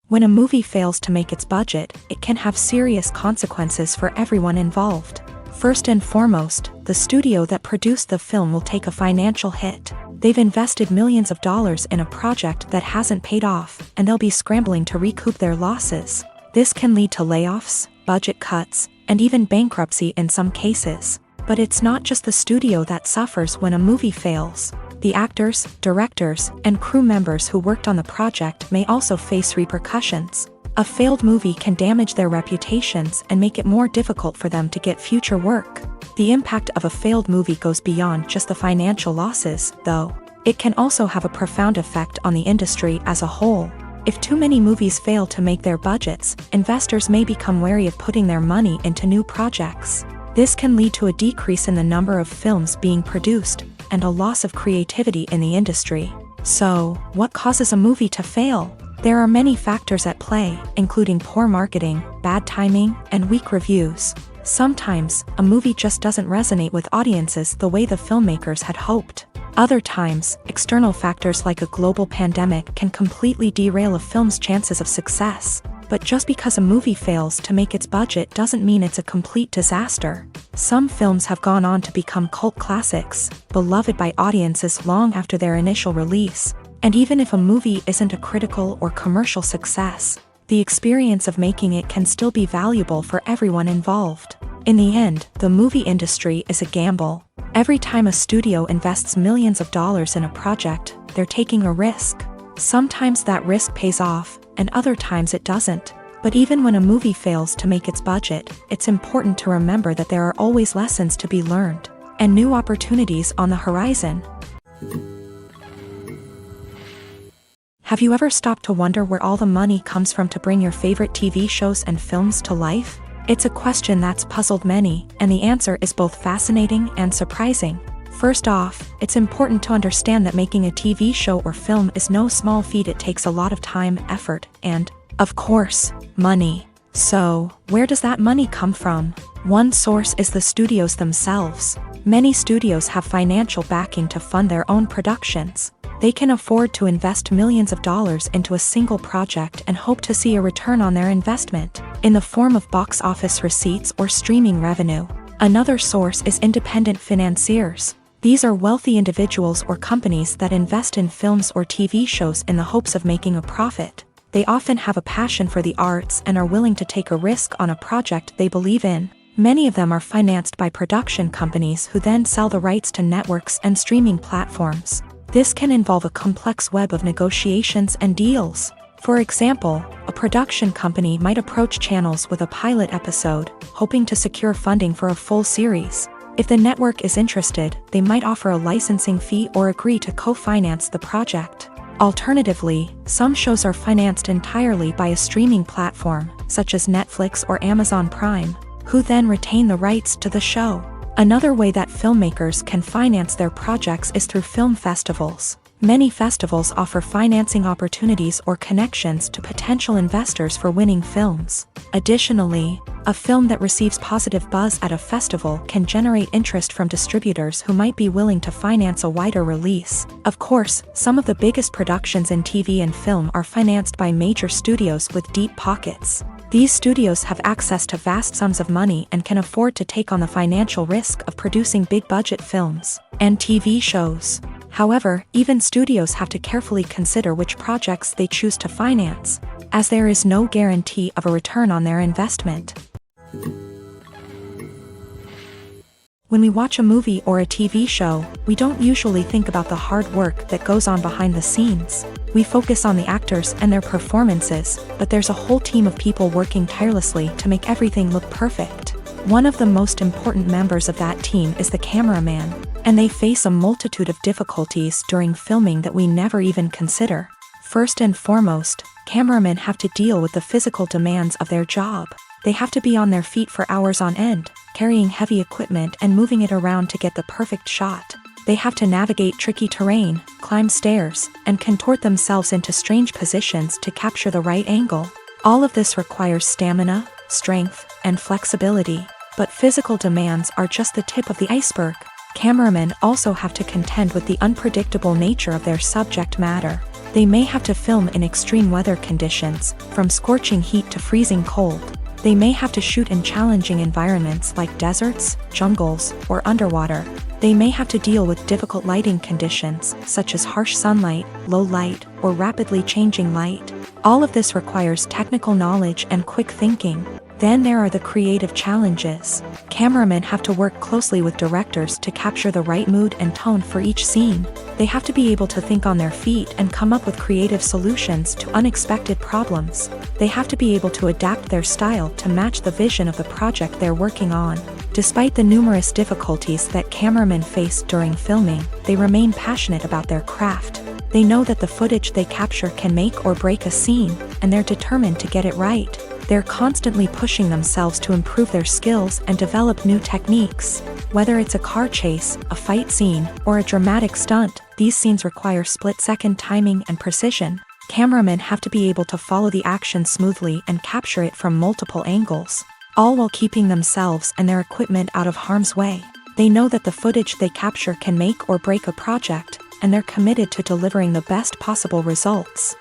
Speaker 1: When a movie fails to make its budget, it can have serious consequences for everyone involved. First and foremost, the studio that produced the film will take a financial hit. They've invested millions of dollars in a project that hasn't paid off, and they'll be scrambling to recoup their losses. This can lead to layoffs, budget cuts, and even bankruptcy in some cases. But it's not just the studio that suffers when a movie fails. The actors, directors, and crew members who worked on the project may also face repercussions. A failed movie can damage their reputations and make it more difficult for them to get future work. The impact of a failed movie goes beyond just the financial losses, though. It can also have a profound effect on the industry as a whole. If too many movies fail to make their budgets, investors may become wary of putting their money into new projects. This can lead to a decrease in the number of films being produced, and a loss of creativity in the industry. So, what causes a movie to fail? There are many factors at play, including poor marketing, bad timing, and weak reviews. Sometimes, a movie just doesn't resonate with audiences the way the filmmakers had hoped. Other times, external factors like a global pandemic can completely derail a film's chances of success. But just because a movie fails to make its budget doesn't mean it's a complete disaster. Some films have gone on to become cult classics, beloved by audiences long after their initial release. And even if a movie isn't a critical or commercial success, the experience of making it can still be valuable for everyone involved. In the end, the movie industry is a gamble. Every time a studio invests millions of dollars in a project, they're taking a risk. Sometimes that risk pays off, and other times it doesn't. But even when a movie fails to make its budget, it's important to remember that there are always lessons to be learned, and new opportunities on the horizon. Have you ever stopped to wonder where all the money comes from to bring your favorite TV shows and films to life? It's a question that's puzzled many, and the answer is both fascinating and surprising. First off, it's important to understand that making a TV show or film is no small feat. It takes a lot of time, effort, and, of course, money. So, where does that money come from? One source is the studios themselves. Many studios have financial backing to fund their own productions. They can afford to invest millions of dollars into a single project and hope to see a return on their investment, in the form of box office receipts or streaming revenue. Another source is independent financiers. These are wealthy individuals or companies that invest in films or TV shows in the hopes of making a profit. They often have a passion for the arts and are willing to take a risk on a project they believe in. Many of them are financed by production companies who then sell the rights to networks and streaming platforms. This can involve a complex web of negotiations and deals. For example, a production company might approach channels with a pilot episode, hoping to secure funding for a full series. If the network is interested, they might offer a licensing fee or agree to co-finance the project. Alternatively, some shows are financed entirely by a streaming platform, such as Netflix or Amazon Prime, who then retain the rights to the show. Another way that filmmakers can finance their projects is through film festivals. Many festivals offer financing opportunities or connections to potential investors for winning films. Additionally, a film that receives positive buzz at a festival can generate interest from distributors who might be willing to finance a wider release. Of course, some of the biggest productions in TV and film are financed by major studios with deep pockets. These studios have access to vast sums of money and can afford to take on the financial risk of producing big-budget films and TV shows. However, even studios have to carefully consider which projects they choose to finance, as there is no guarantee of a return on their investment. When we watch a movie or a TV show, we don't usually think about the hard work that goes on behind the scenes. We focus on the actors and their performances, but there's a whole team of people working tirelessly to make everything look perfect. One of the most important members of that team is the cameraman, and they face a multitude of difficulties during filming that we never even consider. First and foremost, cameramen have to deal with the physical demands of their job. They have to be on their feet for hours on end, carrying heavy equipment and moving it around to get the perfect shot. They have to navigate tricky terrain, climb stairs, and contort themselves into strange positions to capture the right angle. All of this requires stamina, strength, and flexibility. But physical demands are just the tip of the iceberg. Cameramen also have to contend with the unpredictable nature of their subject matter. They may have to film in extreme weather conditions, from scorching heat to freezing cold. They may have to shoot in challenging environments like deserts, jungles, or underwater. They may have to deal with difficult lighting conditions, such as harsh sunlight, low light, or rapidly changing light. All of this requires technical knowledge and quick thinking. Then there are the creative challenges. Cameramen have to work closely with directors to capture the right mood and tone for each scene. They have to be able to think on their feet and come up with creative solutions to unexpected problems. They have to be able to adapt their style to match the vision of the project they're working on. Despite the numerous difficulties that cameramen face during filming, they remain passionate about their craft. They know that the footage they capture can make or break a scene, and they're determined to get it right. They're constantly pushing themselves to improve their skills and develop new techniques. Whether it's a car chase, a fight scene, or a dramatic stunt, these scenes require split-second timing and precision. Cameramen have to be able to follow the action smoothly and capture it from multiple angles, all while keeping themselves and their equipment out of harm's way. They know that the footage they capture can make or break a project, and they're committed to delivering the best possible results.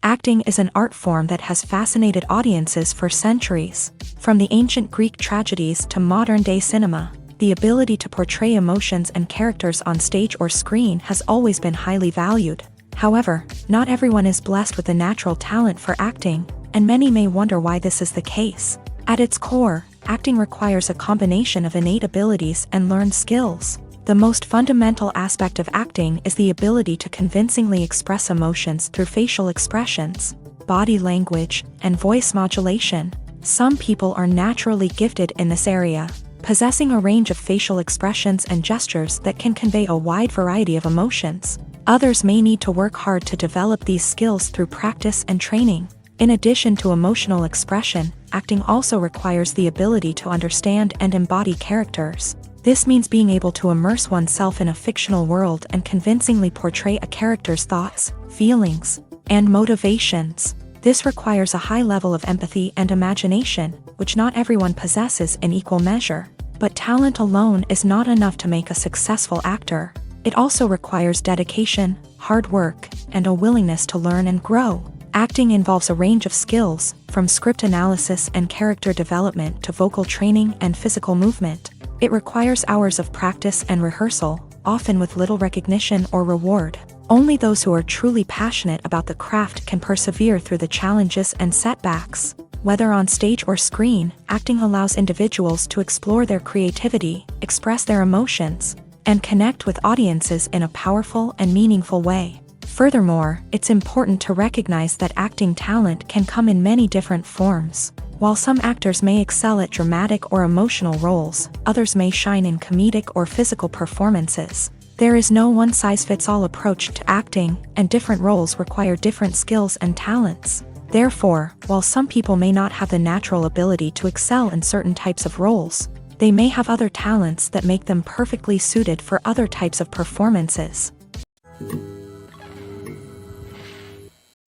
Speaker 1: Acting is an art form that has fascinated audiences for centuries. From the ancient Greek tragedies to modern-day cinema, the ability to portray emotions and characters on stage or screen has always been highly valued. However, not everyone is blessed with the natural talent for acting, and many may wonder why this is the case. At its core, acting requires a combination of innate abilities and learned skills. The most fundamental aspect of acting is the ability to convincingly express emotions through facial expressions, body language, and voice modulation. Some people are naturally gifted in this area, possessing a range of facial expressions and gestures that can convey a wide variety of emotions. Others may need to work hard to develop these skills through practice and training. In addition to emotional expression, acting also requires the ability to understand and embody characters. This means being able to immerse oneself in a fictional world and convincingly portray a character's thoughts, feelings, and motivations. This requires a high level of empathy and imagination, which not everyone possesses in equal measure. But talent alone is not enough to make a successful actor. It also requires dedication, hard work, and a willingness to learn and grow. Acting involves a range of skills, from script analysis and character development to vocal training and physical movement. It requires hours of practice and rehearsal, often with little recognition or reward. Only those who are truly passionate about the craft can persevere through the challenges and setbacks. Whether on stage or screen, acting allows individuals to explore their creativity, express their emotions, and connect with audiences in a powerful and meaningful way. Furthermore, it's important to recognize that acting talent can come in many different forms. While some actors may excel at dramatic or emotional roles, others may shine in comedic or physical performances. There is no one-size-fits-all approach to acting, and different roles require different skills and talents. Therefore, while some people may not have the natural ability to excel in certain types of roles, they may have other talents that make them perfectly suited for other types of performances.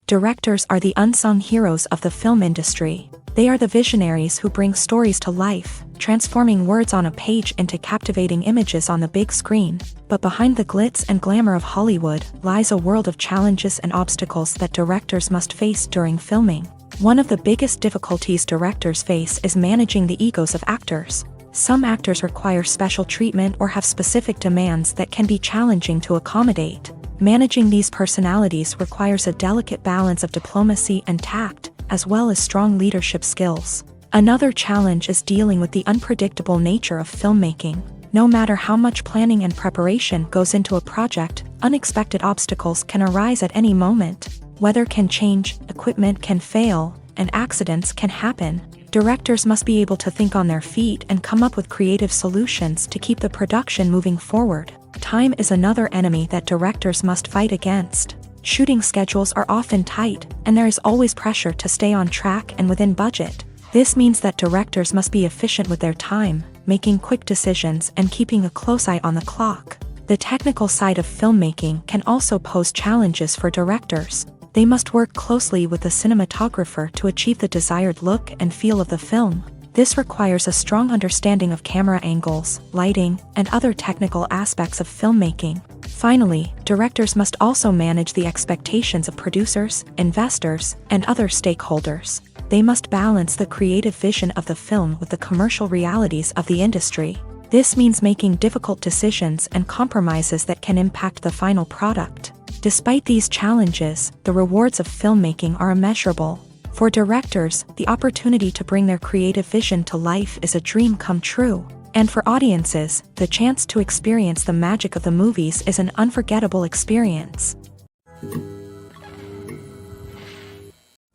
Speaker 1: Directors are the unsung heroes of the film industry. They are the visionaries who bring stories to life, transforming words on a page into captivating images on the big screen. But behind the glitz and glamour of Hollywood lies a world of challenges and obstacles that directors must face during filming. One of the biggest difficulties directors face is managing the egos of actors. Some actors require special treatment or have specific demands that can be challenging to accommodate. Managing these personalities requires a delicate balance of diplomacy and tact, as well as strong leadership skills. Another challenge is dealing with the unpredictable nature of filmmaking. No matter how much planning and preparation goes into a project, unexpected obstacles can arise at any moment. Weather can change, equipment can fail, and accidents can happen. Directors must be able to think on their feet and come up with creative solutions to keep the production moving forward. Time is another enemy that directors must fight against. Shooting schedules are often tight, and there is always pressure to stay on track and within budget. This means that directors must be efficient with their time, making quick decisions and keeping a close eye on the clock. The technical side of filmmaking can also pose challenges for directors. They must work closely with the cinematographer to achieve the desired look and feel of the film. This requires a strong understanding of camera angles, lighting, and other technical aspects of filmmaking. Finally, directors must also manage the expectations of producers, investors, and other stakeholders. They must balance the creative vision of the film with the commercial realities of the industry. This means making difficult decisions and compromises that can impact the final product. Despite these challenges, the rewards of filmmaking are immeasurable. For directors, the opportunity to bring their creative vision to life is a dream come true. And for audiences, the chance to experience the magic of the movies is an unforgettable experience.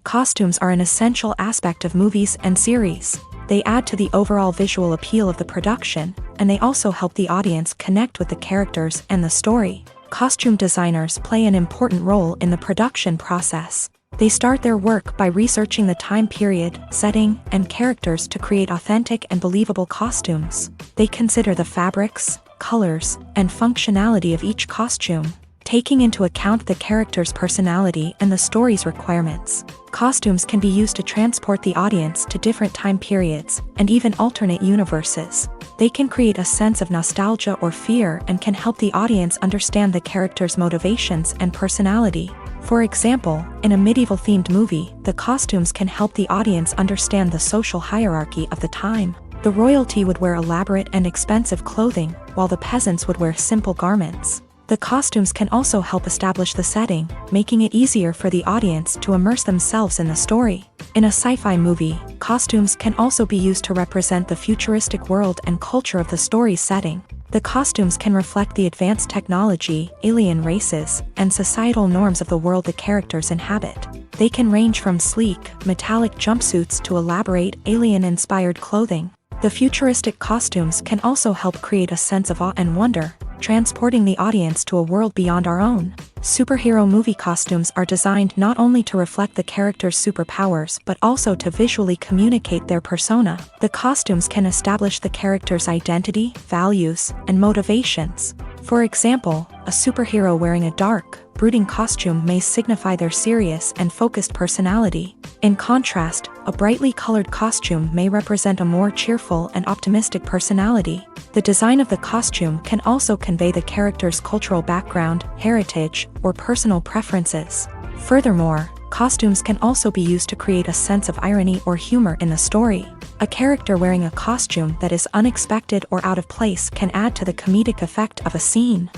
Speaker 1: Costumes are an essential aspect of movies and series. They add to the overall visual appeal of the production, and they also help the audience connect with the characters and the story. Costume designers play an important role in the production process. They start their work by researching the time period, setting, and characters to create authentic and believable costumes. They consider the fabrics, colors, and functionality of each costume, taking into account the character's personality and the story's requirements. Costumes can be used to transport the audience to different time periods, and even alternate universes. They can create a sense of nostalgia or fear and can help the audience understand the character's motivations and personality. For example, in a medieval-themed movie, the costumes can help the audience understand the social hierarchy of the time. The royalty would wear elaborate and expensive clothing, while the peasants would wear simple garments. The costumes can also help establish the setting, making it easier for the audience to immerse themselves in the story. In a sci-fi movie, costumes can also be used to represent the futuristic world and culture of the story's setting. The costumes can reflect the advanced technology, alien races, and societal norms of the world the characters inhabit. They can range from sleek, metallic jumpsuits to elaborate, alien-inspired clothing. The futuristic costumes can also help create a sense of awe and wonder, transporting the audience to a world beyond our own. Superhero movie costumes are designed not only to reflect the character's superpowers but also to visually communicate their persona. The costumes can establish the character's identity, values, and motivations. For example, a superhero wearing a dark, brooding costume may signify their serious and focused personality. In contrast, a brightly colored costume may represent a more cheerful and optimistic personality. The design of the costume can also convey the character's cultural background, heritage, or personal preferences. Furthermore, costumes can also be used to create a sense of irony or humor in the story. A character wearing a costume that is unexpected or out of place can add to the comedic effect of a scene.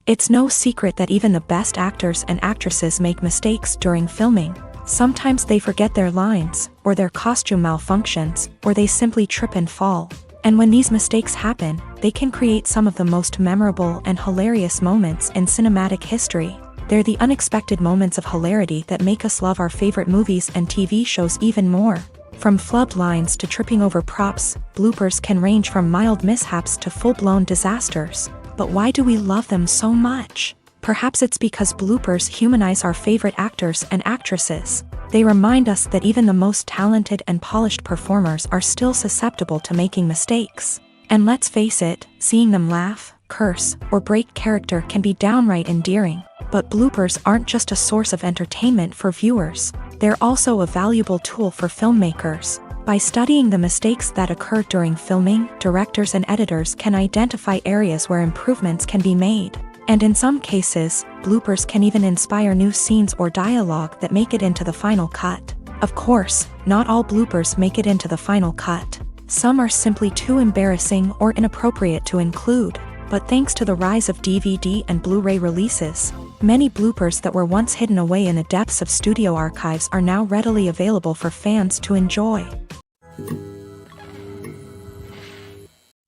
Speaker 1: It's no secret that even the best actors and actresses make mistakes during filming. Sometimes they forget their lines, or their costume malfunctions, or they simply trip and fall. And when these mistakes happen, they can create some of the most memorable and hilarious moments in cinematic history. They're the unexpected moments of hilarity that make us love our favorite movies and TV shows even more. From flubbed lines to tripping over props, bloopers can range from mild mishaps to full-blown disasters. But why do we love them so much? Perhaps it's because bloopers humanize our favorite actors and actresses. They remind us that even the most talented and polished performers are still susceptible to making mistakes. And let's face it, seeing them laugh, curse, or break character can be downright endearing. But bloopers aren't just a source of entertainment for viewers. They're also a valuable tool for filmmakers. By studying the mistakes that occur during filming, directors and editors can identify areas where improvements can be made. And in some cases, bloopers can even inspire new scenes or dialogue that make it into the final cut. Of course, not all bloopers make it into the final cut. Some are simply too embarrassing or inappropriate to include. But thanks to the rise of DVD and Blu-ray releases, many bloopers that were once hidden away in the depths of studio archives are now readily available for fans to enjoy.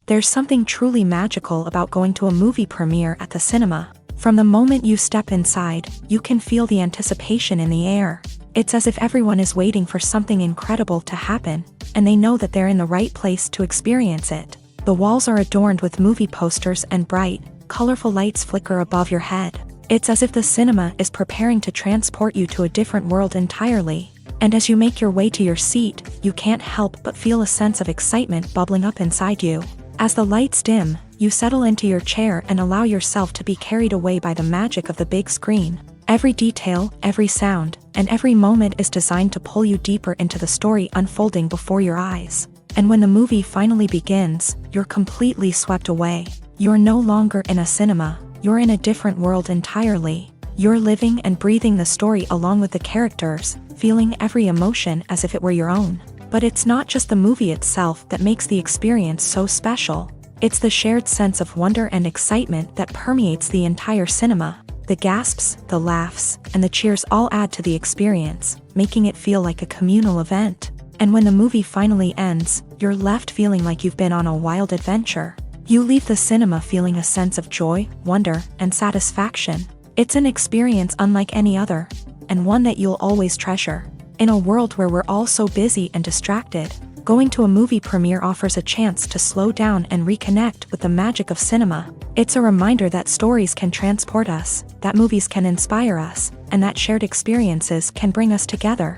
Speaker 1: There's something truly magical about going to a movie premiere at the cinema. From the moment you step inside, you can feel the anticipation in the air. It's as if everyone is waiting for something incredible to happen, and they know that they're in the right place to experience it. The walls are adorned with movie posters and bright, colorful lights flicker above your head. It's as if the cinema is preparing to transport you to a different world entirely. And as you make your way to your seat, you can't help but feel a sense of excitement bubbling up inside you. As the lights dim, you settle into your chair and allow yourself to be carried away by the magic of the big screen. Every detail, every sound, and every moment is designed to pull you deeper into the story unfolding before your eyes. And when the movie finally begins, you're completely swept away. You're no longer in a cinema, you're in a different world entirely. You're living and breathing the story along with the characters, feeling every emotion as if it were your own. But it's not just the movie itself that makes the experience so special. It's the shared sense of wonder and excitement that permeates the entire cinema. The gasps, the laughs, and the cheers all add to the experience, making it feel like a communal event. And when the movie finally ends, you're left feeling like you've been on a wild adventure. You leave the cinema feeling a sense of joy, wonder, and satisfaction. It's an experience unlike any other, and one that you'll always treasure. In a world where we're all so busy and distracted, going to a movie premiere offers a chance to slow down and reconnect with the magic of cinema. It's a reminder that stories can transport us, that movies can inspire us, and that shared experiences can bring us together.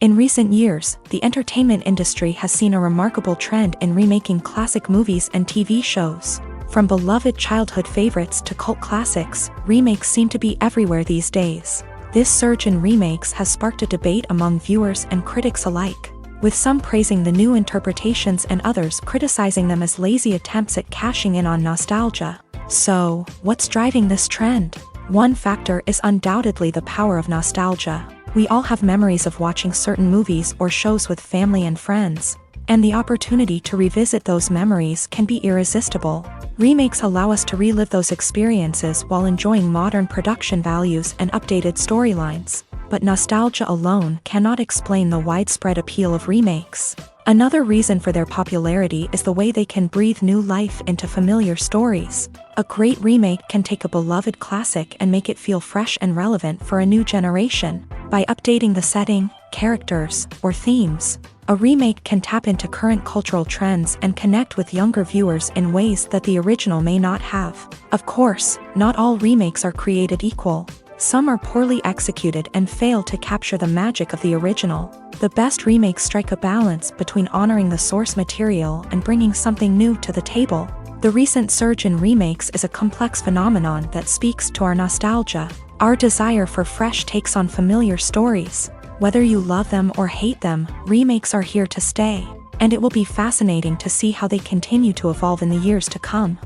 Speaker 1: In recent years, the entertainment industry has seen a remarkable trend in remaking classic movies and TV shows. From beloved childhood favorites to cult classics, remakes seem to be everywhere these days. This surge in remakes has sparked a debate among viewers and critics alike, with some praising the new interpretations and others criticizing them as lazy attempts at cashing in on nostalgia. So, what's driving this trend? One factor is undoubtedly the power of nostalgia. We all have memories of watching certain movies or shows with family and friends, and the opportunity to revisit those memories can be irresistible. Remakes allow us to relive those experiences while enjoying modern production values and updated storylines. But nostalgia alone cannot explain the widespread appeal of remakes. Another reason for their popularity is the way they can breathe new life into familiar stories. A great remake can take a beloved classic and make it feel fresh and relevant for a new generation. By updating the setting, characters, or themes, A remake can tap into current cultural trends and connect with younger viewers in ways that the original may not have. Of course, not all remakes are created equal. Some are poorly executed and fail to capture the magic of the original. The best remakes strike a balance between honoring the source material and bringing something new to the table. The recent surge in remakes is a complex phenomenon that speaks to our nostalgia, our desire for fresh takes on familiar stories. Whether you love them or hate them, remakes are here to stay, and it will be fascinating to see how they continue to evolve in the years to come.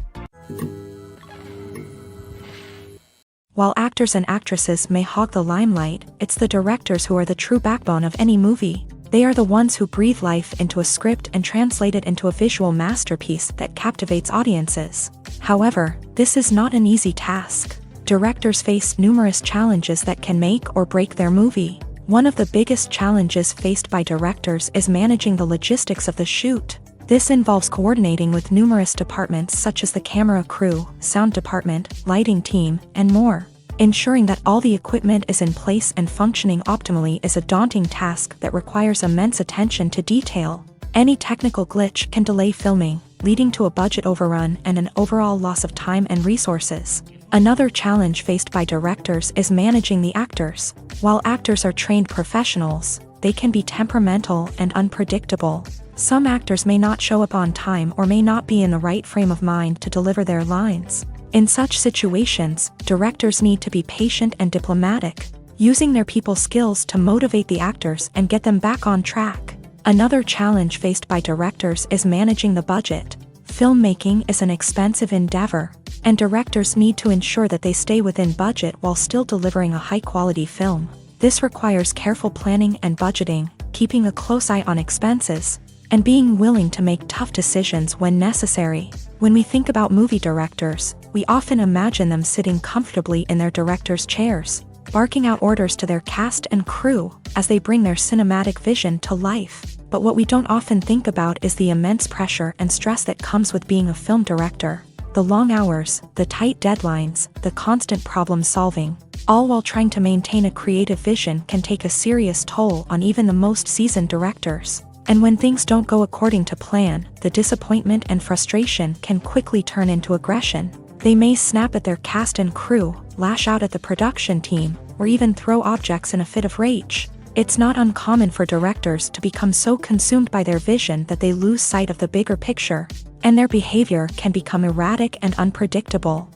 Speaker 1: While actors and actresses may hog the limelight, it's the directors who are the true backbone of any movie. They are the ones who breathe life into a script and translate it into a visual masterpiece that captivates audiences. However, this is not an easy task. Directors face numerous challenges that can make or break their movie. One of the biggest challenges faced by directors is managing the logistics of the shoot. This involves coordinating with numerous departments such as the camera crew, sound department, lighting team, and more. Ensuring that all the equipment is in place and functioning optimally is a daunting task that requires immense attention to detail. Any technical glitch can delay filming, leading to a budget overrun and an overall loss of time and resources. Another challenge faced by directors is managing the actors. While actors are trained professionals, they can be temperamental and unpredictable. Some actors may not show up on time or may not be in the right frame of mind to deliver their lines. In such situations, directors need to be patient and diplomatic, using their people skills to motivate the actors and get them back on track. Another challenge faced by directors is managing the budget. Filmmaking is an expensive endeavor, and directors need to ensure that they stay within budget while still delivering a high-quality film. This requires careful planning and budgeting, keeping a close eye on expenses, and being willing to make tough decisions when necessary. When we think about movie directors, we often imagine them sitting comfortably in their director's chairs, barking out orders to their cast and crew as they bring their cinematic vision to life. But what we don't often think about is the immense pressure and stress that comes with being a film director. The long hours, the tight deadlines, the constant problem solving, all while trying to maintain a creative vision can take a serious toll on even the most seasoned directors. And when things don't go according to plan, the disappointment and frustration can quickly turn into aggression. They may snap at their cast and crew, lash out at the production team, or even throw objects in a fit of rage. It's not uncommon for directors to become so consumed by their vision that they lose sight of the bigger picture, and their behavior can become erratic and unpredictable.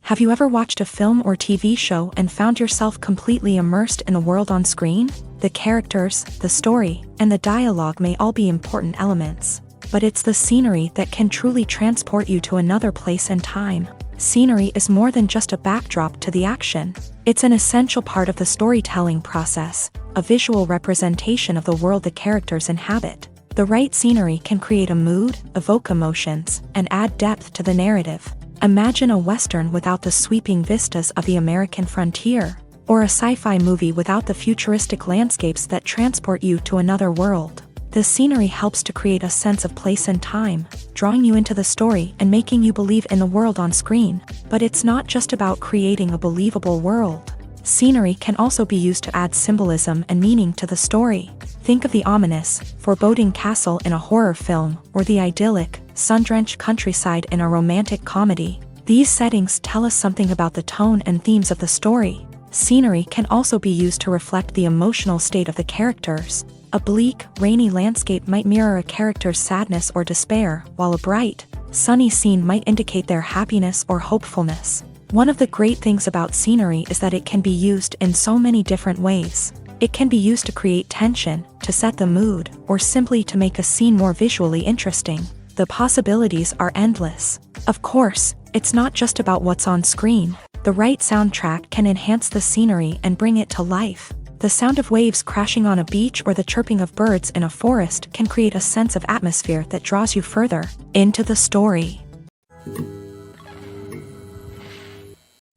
Speaker 1: Have you ever watched a film or TV show and found yourself completely immersed in the world on screen? The characters, the story, and the dialogue may all be important elements, but it's the scenery that can truly transport you to another place and time. Scenery is more than just a backdrop to the action. It's an essential part of the storytelling process, a visual representation of the world the characters inhabit. The right scenery can create a mood, evoke emotions, and add depth to the narrative. Imagine a Western without the sweeping vistas of the American frontier, or a sci-fi movie without the futuristic landscapes that transport you to another world. The scenery helps to create a sense of place and time, drawing you into the story and making you believe in the world on screen. But it's not just about creating a believable world. Scenery can also be used to add symbolism and meaning to the story. Think of the ominous, foreboding castle in a horror film, or the idyllic, sun-drenched countryside in a romantic comedy. These settings tell us something about the tone and themes of the story. Scenery can also be used to reflect the emotional state of the characters. A bleak, rainy landscape might mirror a character's sadness or despair, while a bright, sunny scene might indicate their happiness or hopefulness. One of the great things about scenery is that it can be used in so many different ways. It can be used to create tension, to set the mood, or simply to make a scene more visually interesting. The possibilities are endless. Of course, it's not just about what's on screen. The right soundtrack can enhance the scenery and bring it to life. The sound of waves crashing on a beach or the chirping of birds in a forest can create a sense of atmosphere that draws you further into the story.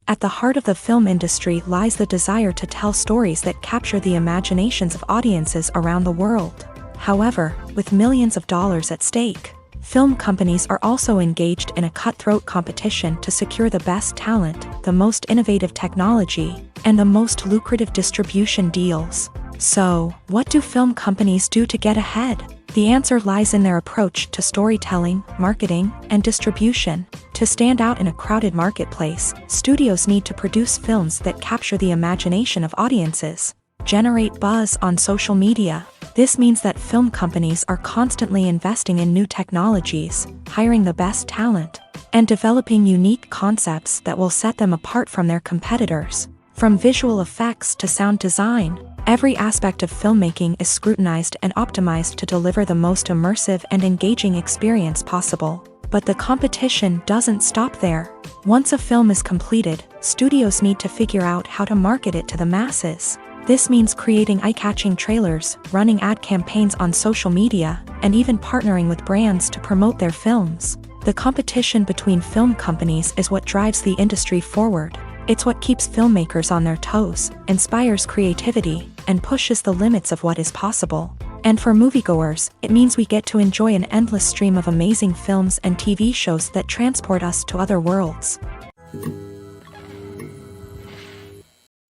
Speaker 1: At the heart of the film industry lies the desire to tell stories that capture the imaginations of audiences around the world. However, with millions of dollars at stake, film companies are also engaged in a cutthroat competition to secure the best talent, the most innovative technology, and the most lucrative distribution deals. So, what do film companies do to get ahead? The answer lies in their approach to storytelling, marketing, and distribution. To stand out in a crowded marketplace, studios need to produce films that capture the imagination of audiences, generate buzz on social media. This means that film companies are constantly investing in new technologies, hiring the best talent, and developing unique concepts that will set them apart from their competitors. From visual effects to sound design, every aspect of filmmaking is scrutinized and optimized to deliver the most immersive and engaging experience possible. But the competition doesn't stop there. Once a film is completed, studios need to figure out how to market it to the masses. This means creating eye-catching trailers, running ad campaigns on social media, and even partnering with brands to promote their films. The competition between film companies is what drives the industry forward. It's what keeps filmmakers on their toes, inspires creativity, and pushes the limits of what is possible. And for moviegoers, it means we get to enjoy an endless stream of amazing films and TV shows that transport us to other worlds.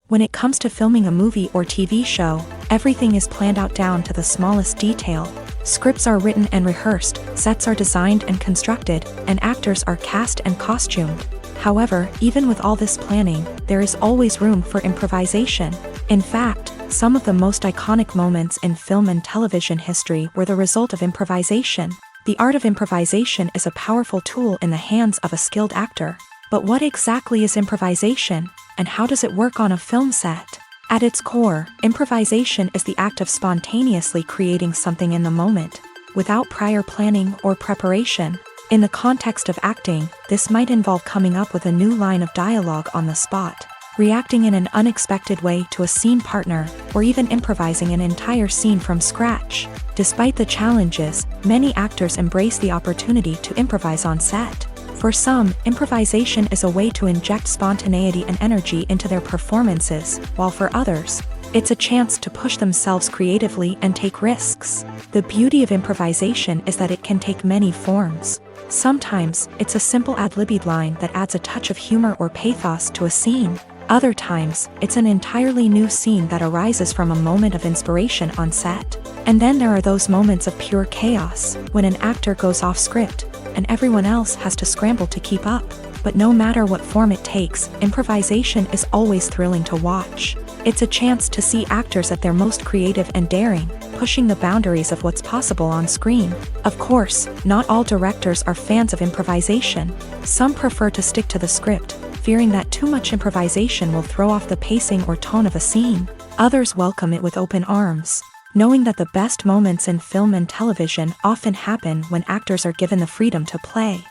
Speaker 1: When it comes to filming a movie or TV show, everything is planned out down to the smallest detail. Scripts are written and rehearsed, sets are designed and constructed, and actors are cast and costumed. However, even with all this planning, there is always room for improvisation. In fact, some of the most iconic moments in film and television history were the result of improvisation. The art of improvisation is a powerful tool in the hands of a skilled actor. But what exactly is improvisation, and how does it work on a film set? At its core, improvisation is the act of spontaneously creating something in the moment, without prior planning or preparation. In the context of acting, this might involve coming up with a new line of dialogue on the spot, reacting in an unexpected way to a scene partner, or even improvising an entire scene from scratch. Despite the challenges, many actors embrace the opportunity to improvise on set. For some, improvisation is a way to inject spontaneity and energy into their performances, while for others, it's a chance to push themselves creatively and take risks. The beauty of improvisation is that it can take many forms. Sometimes, it's a simple ad-libbed line that adds a touch of humor or pathos to a scene. Other times, it's an entirely new scene that arises from a moment of inspiration on set. And then there are those moments of pure chaos, when an actor goes off script, and everyone else has to scramble to keep up. But no matter what form it takes, improvisation is always thrilling to watch. It's a chance to see actors at their most creative and daring, pushing the boundaries of what's possible on screen. Of course, not all directors are fans of improvisation. Some prefer to stick to the script, fearing that too much improvisation will throw off the pacing or tone of a scene. Others welcome it with open arms, knowing that the best moments in film and television often happen when actors are given the freedom to play.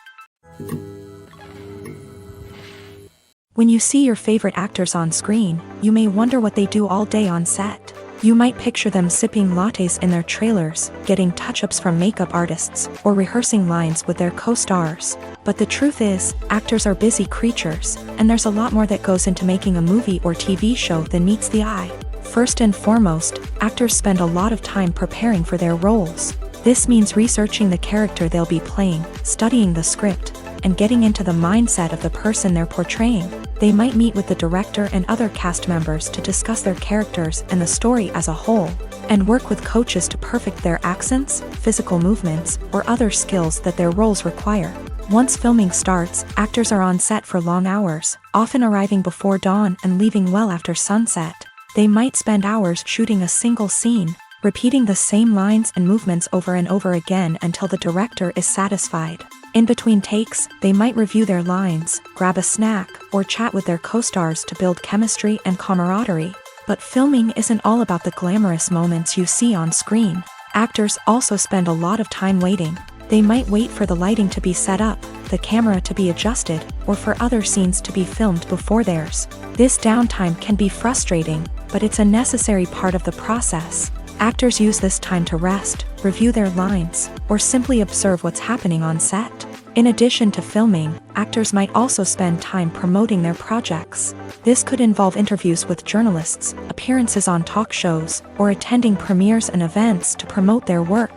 Speaker 1: When you see your favorite actors on screen, you may wonder what they do all day on set. You might picture them sipping lattes in their trailers, getting touch-ups from makeup artists, or rehearsing lines with their co-stars. But the truth is, actors are busy creatures, and there's a lot more that goes into making a movie or TV show than meets the eye. First and foremost, actors spend a lot of time preparing for their roles. This means researching the character they'll be playing, studying the script, and getting into the mindset of the person they're portraying. They might meet with the director and other cast members to discuss their characters and the story as a whole, and work with coaches to perfect their accents, physical movements, or other skills that their roles require. Once filming starts, actors are on set for long hours, often arriving before dawn and leaving well after sunset. They might spend hours shooting a single scene, repeating the same lines and movements over and over again until the director is satisfied. In between takes, they might review their lines, grab a snack, or chat with their co-stars to build chemistry and camaraderie. But filming isn't all about the glamorous moments you see on screen. Actors also spend a lot of time waiting. They might wait for the lighting to be set up, the camera to be adjusted, or for other scenes to be filmed before theirs. This downtime can be frustrating, but it's a necessary part of the process. Actors use this time to rest, review their lines, or simply observe what's happening on set. In addition to filming, actors might also spend time promoting their projects. This could involve interviews with journalists, appearances on talk shows, or attending premieres and events to promote their work.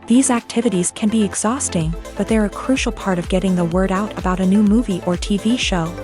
Speaker 1: These activities can be exhausting, but they're a crucial part of getting the word out about a new movie or TV show.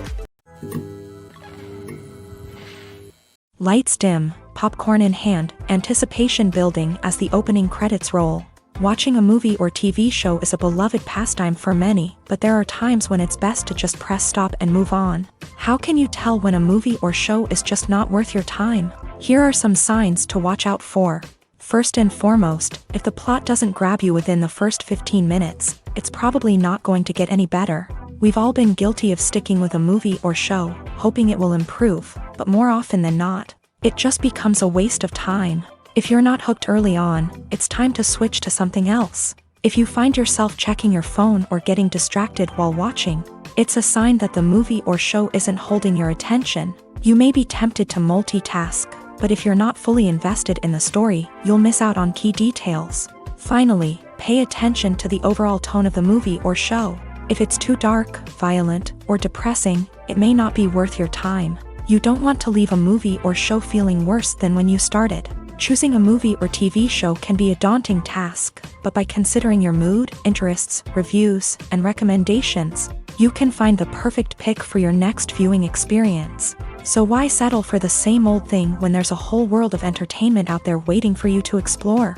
Speaker 1: Lights dim, popcorn in hand, anticipation building as the opening credits roll. Watching a movie or TV show is a beloved pastime for many, but there are times when it's best to just press stop and move on. How can you tell when a movie or show is just not worth your time? Here are some signs to watch out for. First and foremost, if the plot doesn't grab you within the first 15 minutes, it's probably not going to get any better. We've all been guilty of sticking with a movie or show, hoping it will improve, but more often than not, it just becomes a waste of time. If you're not hooked early on, it's time to switch to something else. If you find yourself checking your phone or getting distracted while watching, it's a sign that the movie or show isn't holding your attention. You may be tempted to multitask, but if you're not fully invested in the story, you'll miss out on key details. Finally, pay attention to the overall tone of the movie or show. If it's too dark, violent, or depressing, it may not be worth your time. You don't want to leave a movie or show feeling worse than when you started. Choosing a movie or TV show can be a daunting task, but by considering your mood, interests, reviews, and recommendations, you can find the perfect pick for your next viewing experience. So why settle for the same old thing when there's a whole world of entertainment out there waiting for you to explore?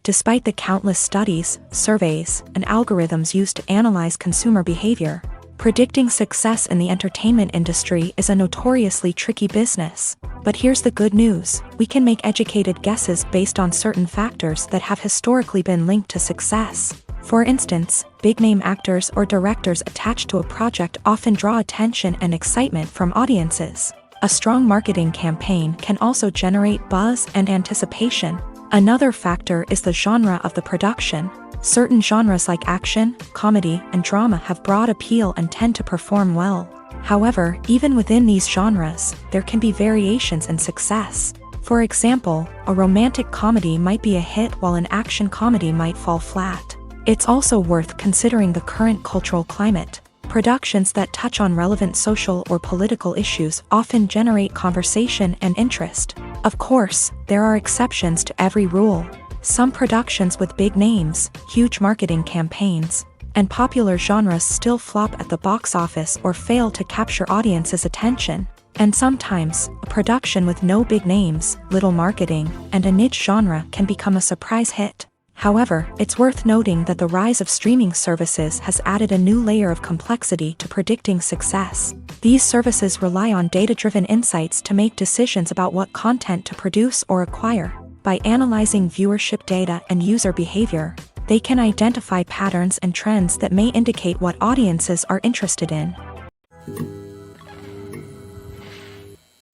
Speaker 1: Despite the countless studies, surveys, and algorithms used to analyze consumer behavior, predicting success in the entertainment industry is a notoriously tricky business. But here's the good news: we can make educated guesses based on certain factors that have historically been linked to success. For instance, big-name actors or directors attached to a project often draw attention and excitement from audiences. A strong marketing campaign can also generate buzz and anticipation. Another factor is the genre of the production. Certain genres like action, comedy, and drama have broad appeal and tend to perform well. However, even within these genres, there can be variations in success. For example, a romantic comedy might be a hit while an action comedy might fall flat. It's also worth considering the current cultural climate. Productions that touch on relevant social or political issues often generate conversation and interest. Of course, there are exceptions to every rule. Some productions with big names, huge marketing campaigns, and popular genres still flop at the box office or fail to capture audiences' attention. And sometimes, a production with no big names, little marketing, and a niche genre can become a surprise hit. However, it's worth noting that the rise of streaming services has added a new layer of complexity to predicting success. These services rely on data-driven insights to make decisions about what content to produce or acquire. By analyzing viewership data and user behavior, they can identify patterns and trends that may indicate what audiences are interested in.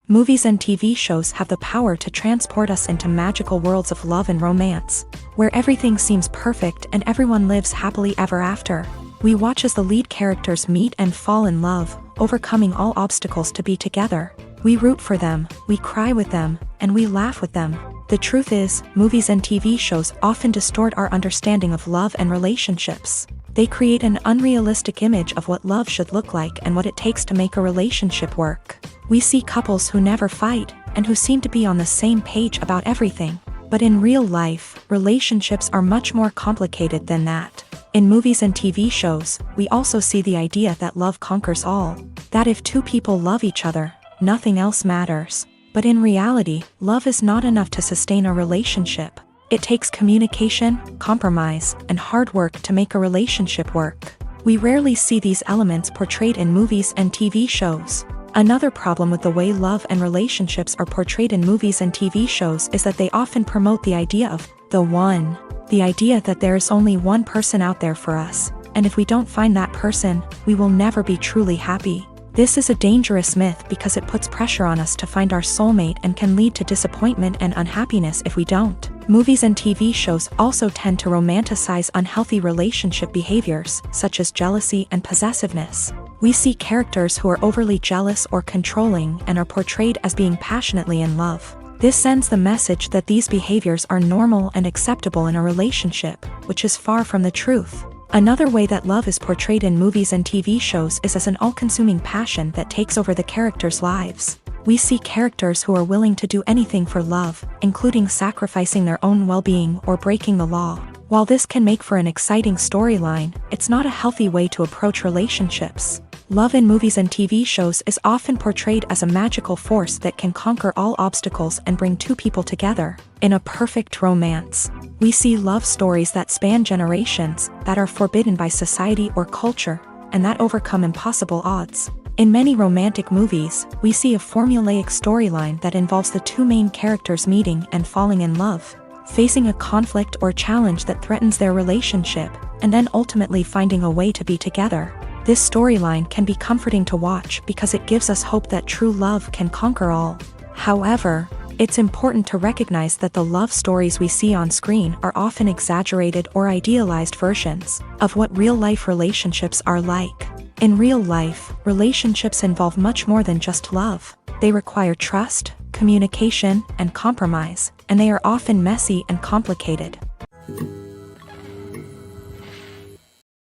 Speaker 1: Movies and TV shows have the power to transport us into magical worlds of love and romance, where everything seems perfect and everyone lives happily ever after. We watch as the lead characters meet and fall in love, overcoming all obstacles to be together. We root for them, we cry with them, and we laugh with them. The truth is, movies and TV shows often distort our understanding of love and relationships. They create an unrealistic image of what love should look like and what it takes to make a relationship work. We see couples who never fight, and who seem to be on the same page about everything. But in real life, relationships are much more complicated than that. In movies and TV shows, we also see the idea that love conquers all. That if two people love each other, nothing else matters. But in reality, love is not enough to sustain a relationship. It takes communication, compromise, and hard work to make a relationship work. We rarely see these elements portrayed in movies and TV shows. Another problem with the way love and relationships are portrayed in movies and TV shows is that they often promote the idea of the one. The idea that there is only one person out there for us, and if we don't find that person, we will never be truly happy. This is a dangerous myth because it puts pressure on us to find our soulmate and can lead to disappointment and unhappiness if we don't. Movies and TV shows also tend to romanticize unhealthy relationship behaviors, such as jealousy and possessiveness. We see characters who are overly jealous or controlling and are portrayed as being passionately in love. This sends the message that these behaviors are normal and acceptable in a relationship, which is far from the truth. Another way that love is portrayed in movies and TV shows is as an all-consuming passion that takes over the characters' lives. We see characters who are willing to do anything for love, including sacrificing their own well-being or breaking the law. While this can make for an exciting storyline, it's not a healthy way to approach relationships. Love in movies and TV shows is often portrayed as a magical force that can conquer all obstacles and bring two people together. In a perfect romance, we see love stories that span generations, that are forbidden by society or culture, and that overcome impossible odds. In many romantic movies, we see a formulaic storyline that involves the two main characters meeting and falling in love, facing a conflict or challenge that threatens their relationship, and then ultimately finding a way to be together. This storyline can be comforting to watch because it gives us hope that true love can conquer all. However, it's important to recognize that the love stories we see on screen are often exaggerated or idealized versions of what real-life relationships are like. In real life, relationships involve much more than just love. They require trust, communication, and compromise, and they are often messy and complicated.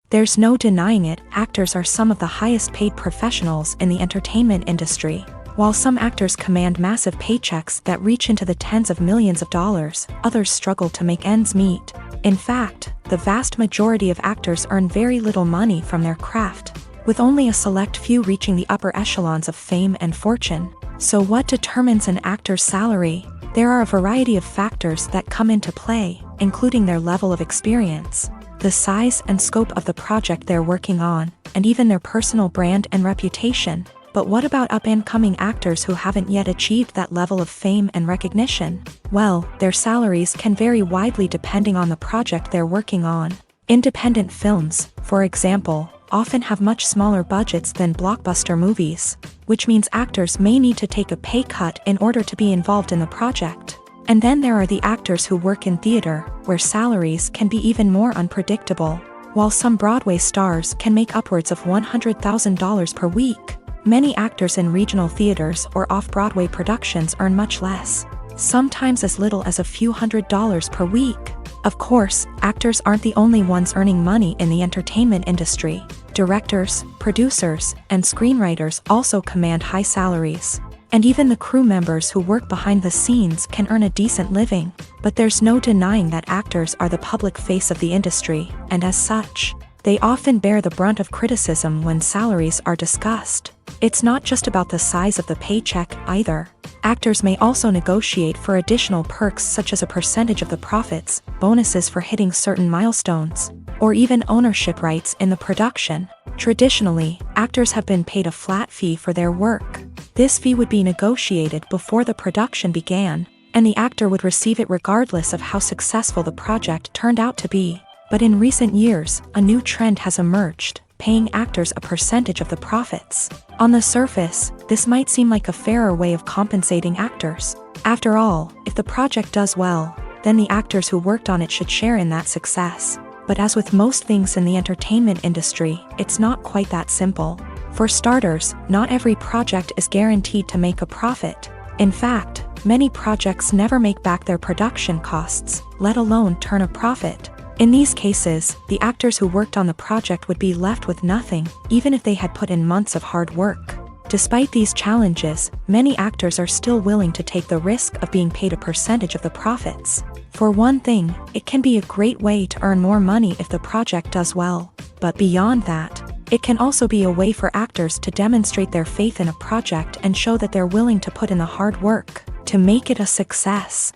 Speaker 1: There's no denying it, actors are some of the highest paid professionals in the entertainment industry. While some actors command massive paychecks that reach into the tens of millions of dollars, others struggle to make ends meet. In fact, the vast majority of actors earn very little money from their craft, with only a select few reaching the upper echelons of fame and fortune. So what determines an actor's salary? There are a variety of factors that come into play, including their level of experience, the size and scope of the project they're working on, and even their personal brand and reputation. But what about up-and-coming actors who haven't yet achieved that level of fame and recognition? Well, their salaries can vary widely depending on the project they're working on. Independent films, for example, often have much smaller budgets than blockbuster movies, which means actors may need to take a pay cut in order to be involved in the project. And then there are the actors who work in theater, where salaries can be even more unpredictable. While some Broadway stars can make upwards of $100,000 per week, many actors in regional theaters or off-Broadway productions earn much less, sometimes as little as a few $100s per week. Of course, actors aren't the only ones earning money in the entertainment industry. Directors, producers, and screenwriters also command high salaries. And even the crew members who work behind the scenes can earn a decent living. But there's no denying that actors are the public face of the industry, and as such, they often bear the brunt of criticism when salaries are discussed. It's not just about the size of the paycheck either. Actors may also negotiate for additional perks such as a percentage of the profits, bonuses for hitting certain milestones, or even ownership rights in the production. Traditionally, actors have been paid a flat fee for their work. This fee would be negotiated before the production began, and the actor would receive it regardless of how successful the project turned out to be. But in recent years, a new trend has emerged, paying actors a percentage of the profits. On the surface, this might seem like a fairer way of compensating actors. After all, if the project does well, then the actors who worked on it should share in that success. But as with most things in the entertainment industry, it's not quite that simple. For starters, not every project is guaranteed to make a profit. In fact, many projects never make back their production costs, let alone turn a profit. In these cases, the actors who worked on the project would be left with nothing, even if they had put in months of hard work. Despite these challenges, many actors are still willing to take the risk of being paid a percentage of the profits. For one thing, it can be a great way to earn more money if the project does well. But beyond that, it can also be a way for actors to demonstrate their faith in a project and show that they're willing to put in the hard work to make it a success.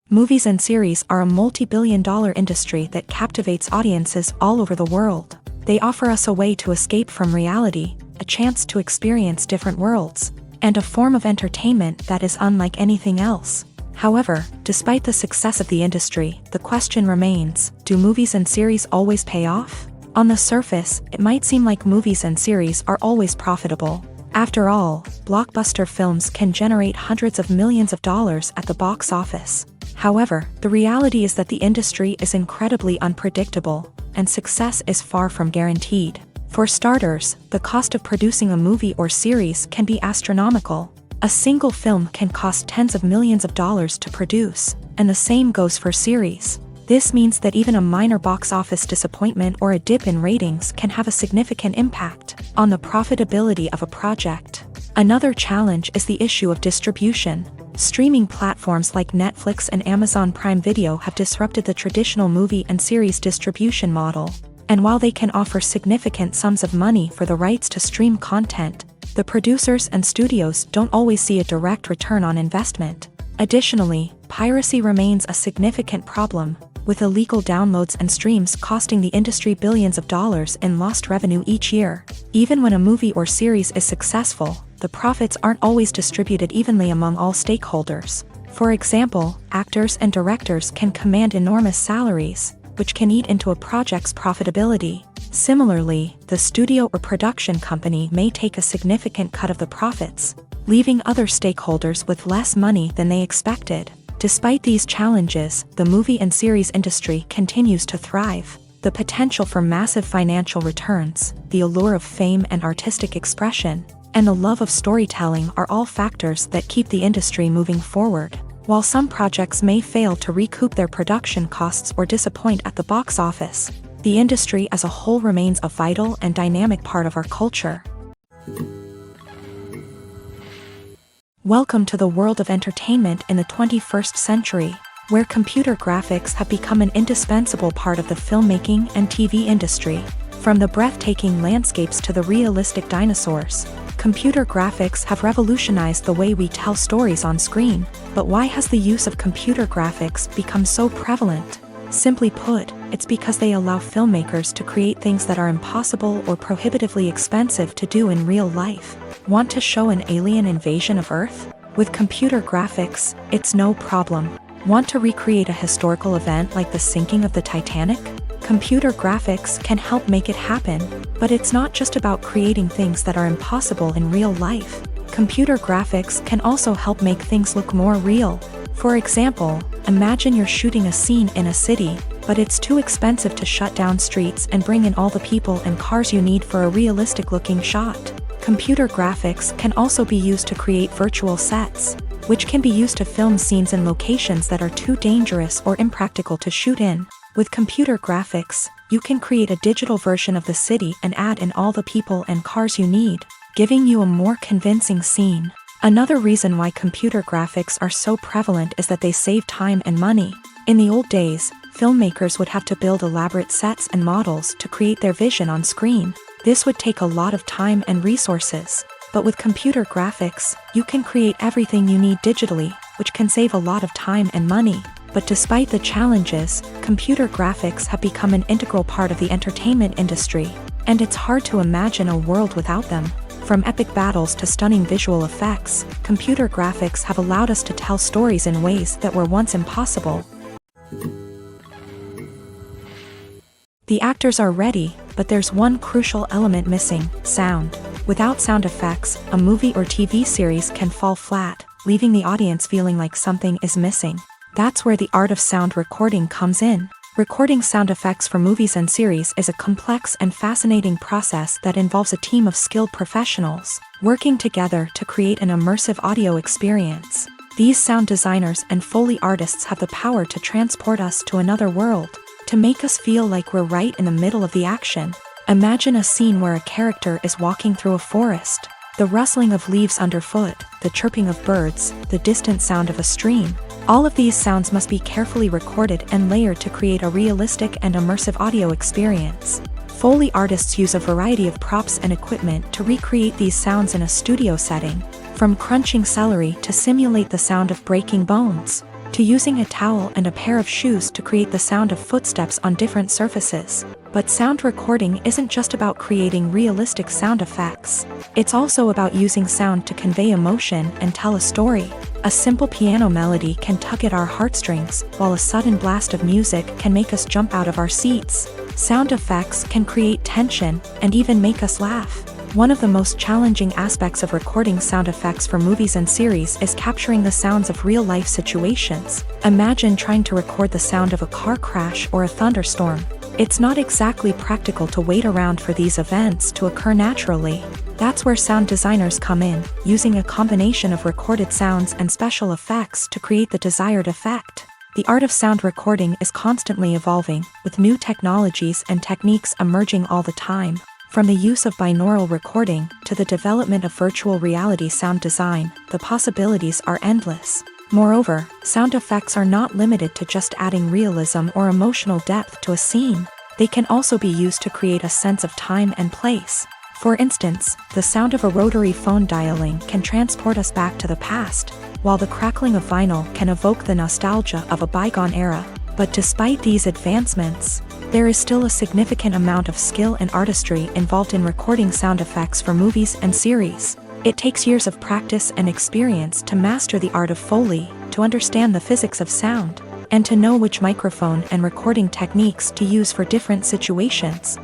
Speaker 1: Movies and series are a multi-billion-dollar industry that captivates audiences all over the world. They offer us a way to escape from reality, a chance to experience different worlds, and a form of entertainment that is unlike anything else. However, despite the success of the industry, the question remains, do movies and series always pay off? On the surface, it might seem like movies and series are always profitable. After all, blockbuster films can generate hundreds of millions of dollars at the box office. However, the reality is that the industry is incredibly unpredictable, and success is far from guaranteed. For starters, the cost of producing a movie or series can be astronomical. A single film can cost tens of millions of dollars to produce, and the same goes for series. This means that even a minor box office disappointment or a dip in ratings can have a significant impact on the profitability of a project. Another challenge is the issue of distribution. Streaming platforms like Netflix and Amazon Prime Video have disrupted the traditional movie and series distribution model. And while they can offer significant sums of money for the rights to stream content, the producers and studios don't always see a direct return on investment. Additionally, piracy remains a significant problem, with illegal downloads and streams costing the industry billions of dollars in lost revenue each year. Even when a movie or series is successful, the profits aren't always distributed evenly among all stakeholders. For example, actors and directors can command enormous salaries, which can eat into a project's profitability. Similarly, the studio or production company may take a significant cut of the profits, leaving other stakeholders with less money than they expected. Despite these challenges, the movie and series industry continues to thrive. The potential for massive financial returns, the allure of fame and artistic expression, and the love of storytelling are all factors that keep the industry moving forward. While some projects may fail to recoup their production costs or disappoint at the box office, the industry as a whole remains a vital and dynamic part of our culture. Welcome to the world of entertainment in the 21st century, where computer graphics have become an indispensable part of the filmmaking and TV industry. From the breathtaking landscapes to the realistic dinosaurs, computer graphics have revolutionized the way we tell stories on screen. But why has the use of computer graphics become so prevalent? Simply put, it's because they allow filmmakers to create things that are impossible or prohibitively expensive to do in real life. Want to show an alien invasion of Earth? With computer graphics, it's no problem. Want to recreate a historical event like the sinking of the Titanic? Computer graphics can help make it happen, but it's not just about creating things that are impossible in real life. Computer graphics can also help make things look more real. For example, imagine you're shooting a scene in a city, but it's too expensive to shut down streets and bring in all the people and cars you need for a realistic-looking shot. Computer graphics can also be used to create virtual sets, which can be used to film scenes in locations that are too dangerous or impractical to shoot in. With computer graphics, you can create a digital version of the city and add in all the people and cars you need, giving you a more convincing scene. Another reason why computer graphics are so prevalent is that they save time and money. In the old days, filmmakers would have to build elaborate sets and models to create their vision on screen. This would take a lot of time and resources. But with computer graphics, you can create everything you need digitally, which can save a lot of time and money. But despite the challenges, computer graphics have become an integral part of the entertainment industry, and it's hard to imagine a world without them. From epic battles to stunning visual effects, computer graphics have allowed us to tell stories in ways that were once impossible. The actors are ready, but there's one crucial element missing: sound. Without sound effects, a movie or TV series can fall flat, leaving the audience feeling like something is missing. That's where the art of sound recording comes in. Recording sound effects for movies and series is a complex and fascinating process that involves a team of skilled professionals working together to create an immersive audio experience. These sound designers and Foley artists have the power to transport us to another world, to make us feel like we're right in the middle of the action. Imagine a scene where a character is walking through a forest. The rustling of leaves underfoot, the chirping of birds, the distant sound of a stream. All of these sounds must be carefully recorded and layered to create a realistic and immersive audio experience. Foley artists use a variety of props and equipment to recreate these sounds in a studio setting, from crunching celery to simulate the sound of breaking bones, to using a towel and a pair of shoes to create the sound of footsteps on different surfaces. But sound recording isn't just about creating realistic sound effects. It's also about using sound to convey emotion and tell a story. A simple piano melody can tug at our heartstrings, while a sudden blast of music can make us jump out of our seats. Sound effects can create tension and even make us laugh. One of the most challenging aspects of recording sound effects for movies and series is capturing the sounds of real-life situations. Imagine trying to record the sound of a car crash or a thunderstorm. It's not exactly practical to wait around for these events to occur naturally. That's where sound designers come in, using a combination of recorded sounds and special effects to create the desired effect. The art of sound recording is constantly evolving, with new technologies and techniques emerging all the time. From the use of binaural recording to the development of virtual reality sound design, the possibilities are endless. Moreover, sound effects are not limited to just adding realism or emotional depth to a scene. They can also be used to create a sense of time and place. For instance, the sound of a rotary phone dialing can transport us back to the past, while the crackling of vinyl can evoke the nostalgia of a bygone era. But despite these advancements, there is still a significant amount of skill and artistry involved in recording sound effects for movies and series. It takes years of practice and experience to master the art of Foley, to understand the physics of sound, and to know which microphone and recording techniques to use for different situations.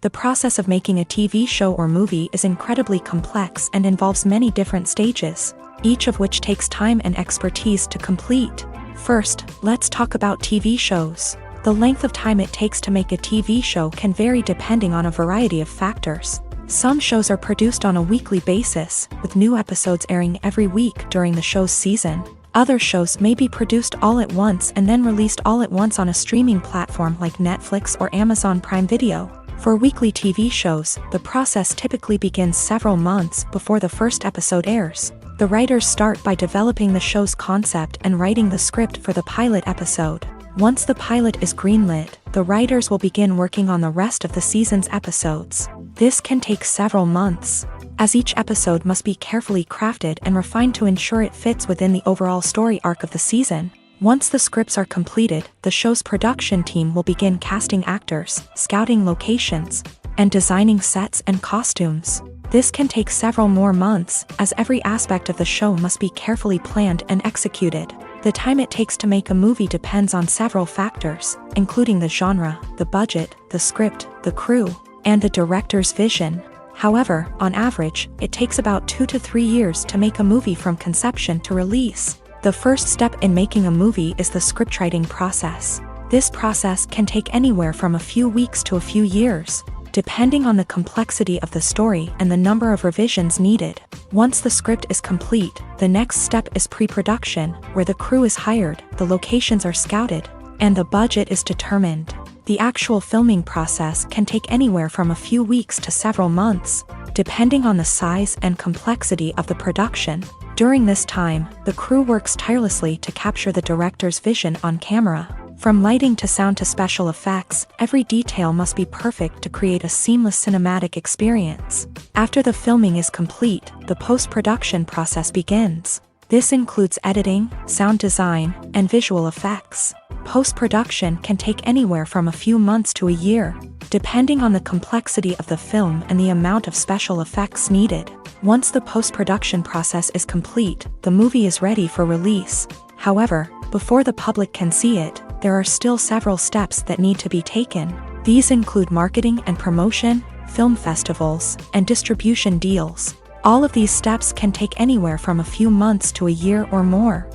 Speaker 1: The process of making a TV show or movie is incredibly complex and involves many different stages, each of which takes time and expertise to complete. First, let's talk about TV shows. The length of time it takes to make a TV show can vary depending on a variety of factors. Some shows are produced on a weekly basis, with new episodes airing every week during the show's season. Other shows may be produced all at once and then released all at once on a streaming platform like Netflix or Amazon Prime Video. For weekly TV shows, the process typically begins several months before the first episode airs. The writers start by developing the show's concept and writing the script for the pilot episode. Once the pilot is greenlit, the writers will begin working on the rest of the season's episodes. This can take several months, as each episode must be carefully crafted and refined to ensure it fits within the overall story arc of the season. Once the scripts are completed, the show's production team will begin casting actors, scouting locations, and designing sets and costumes. This can take several more months, as every aspect of the show must be carefully planned and executed. The time it takes to make a movie depends on several factors, including the genre, the budget, the script, the crew, and the director's vision. However, on average, it takes about 2 to 3 years to make a movie from conception to release. The first step in making a movie is the scriptwriting process. This process can take anywhere from a few weeks to a few years, depending on the complexity of the story and the number of revisions needed. Once the script is complete, the next step is pre-production, where the crew is hired, the locations are scouted, and the budget is determined. The actual filming process can take anywhere from a few weeks to several months, depending on the size and complexity of the production. During this time, the crew works tirelessly to capture the director's vision on camera. From lighting to sound to special effects, every detail must be perfect to create a seamless cinematic experience. After the filming is complete, the post-production process begins. This includes editing, sound design, and visual effects. Post-production can take anywhere from a few months to a year, depending on the complexity of the film and the amount of special effects needed. Once the post-production process is complete, the movie is ready for release. However, before the public can see it, there are still several steps that need to be taken. These include marketing and promotion, film festivals, and distribution deals. All of these steps can take anywhere from a few months to a year or more.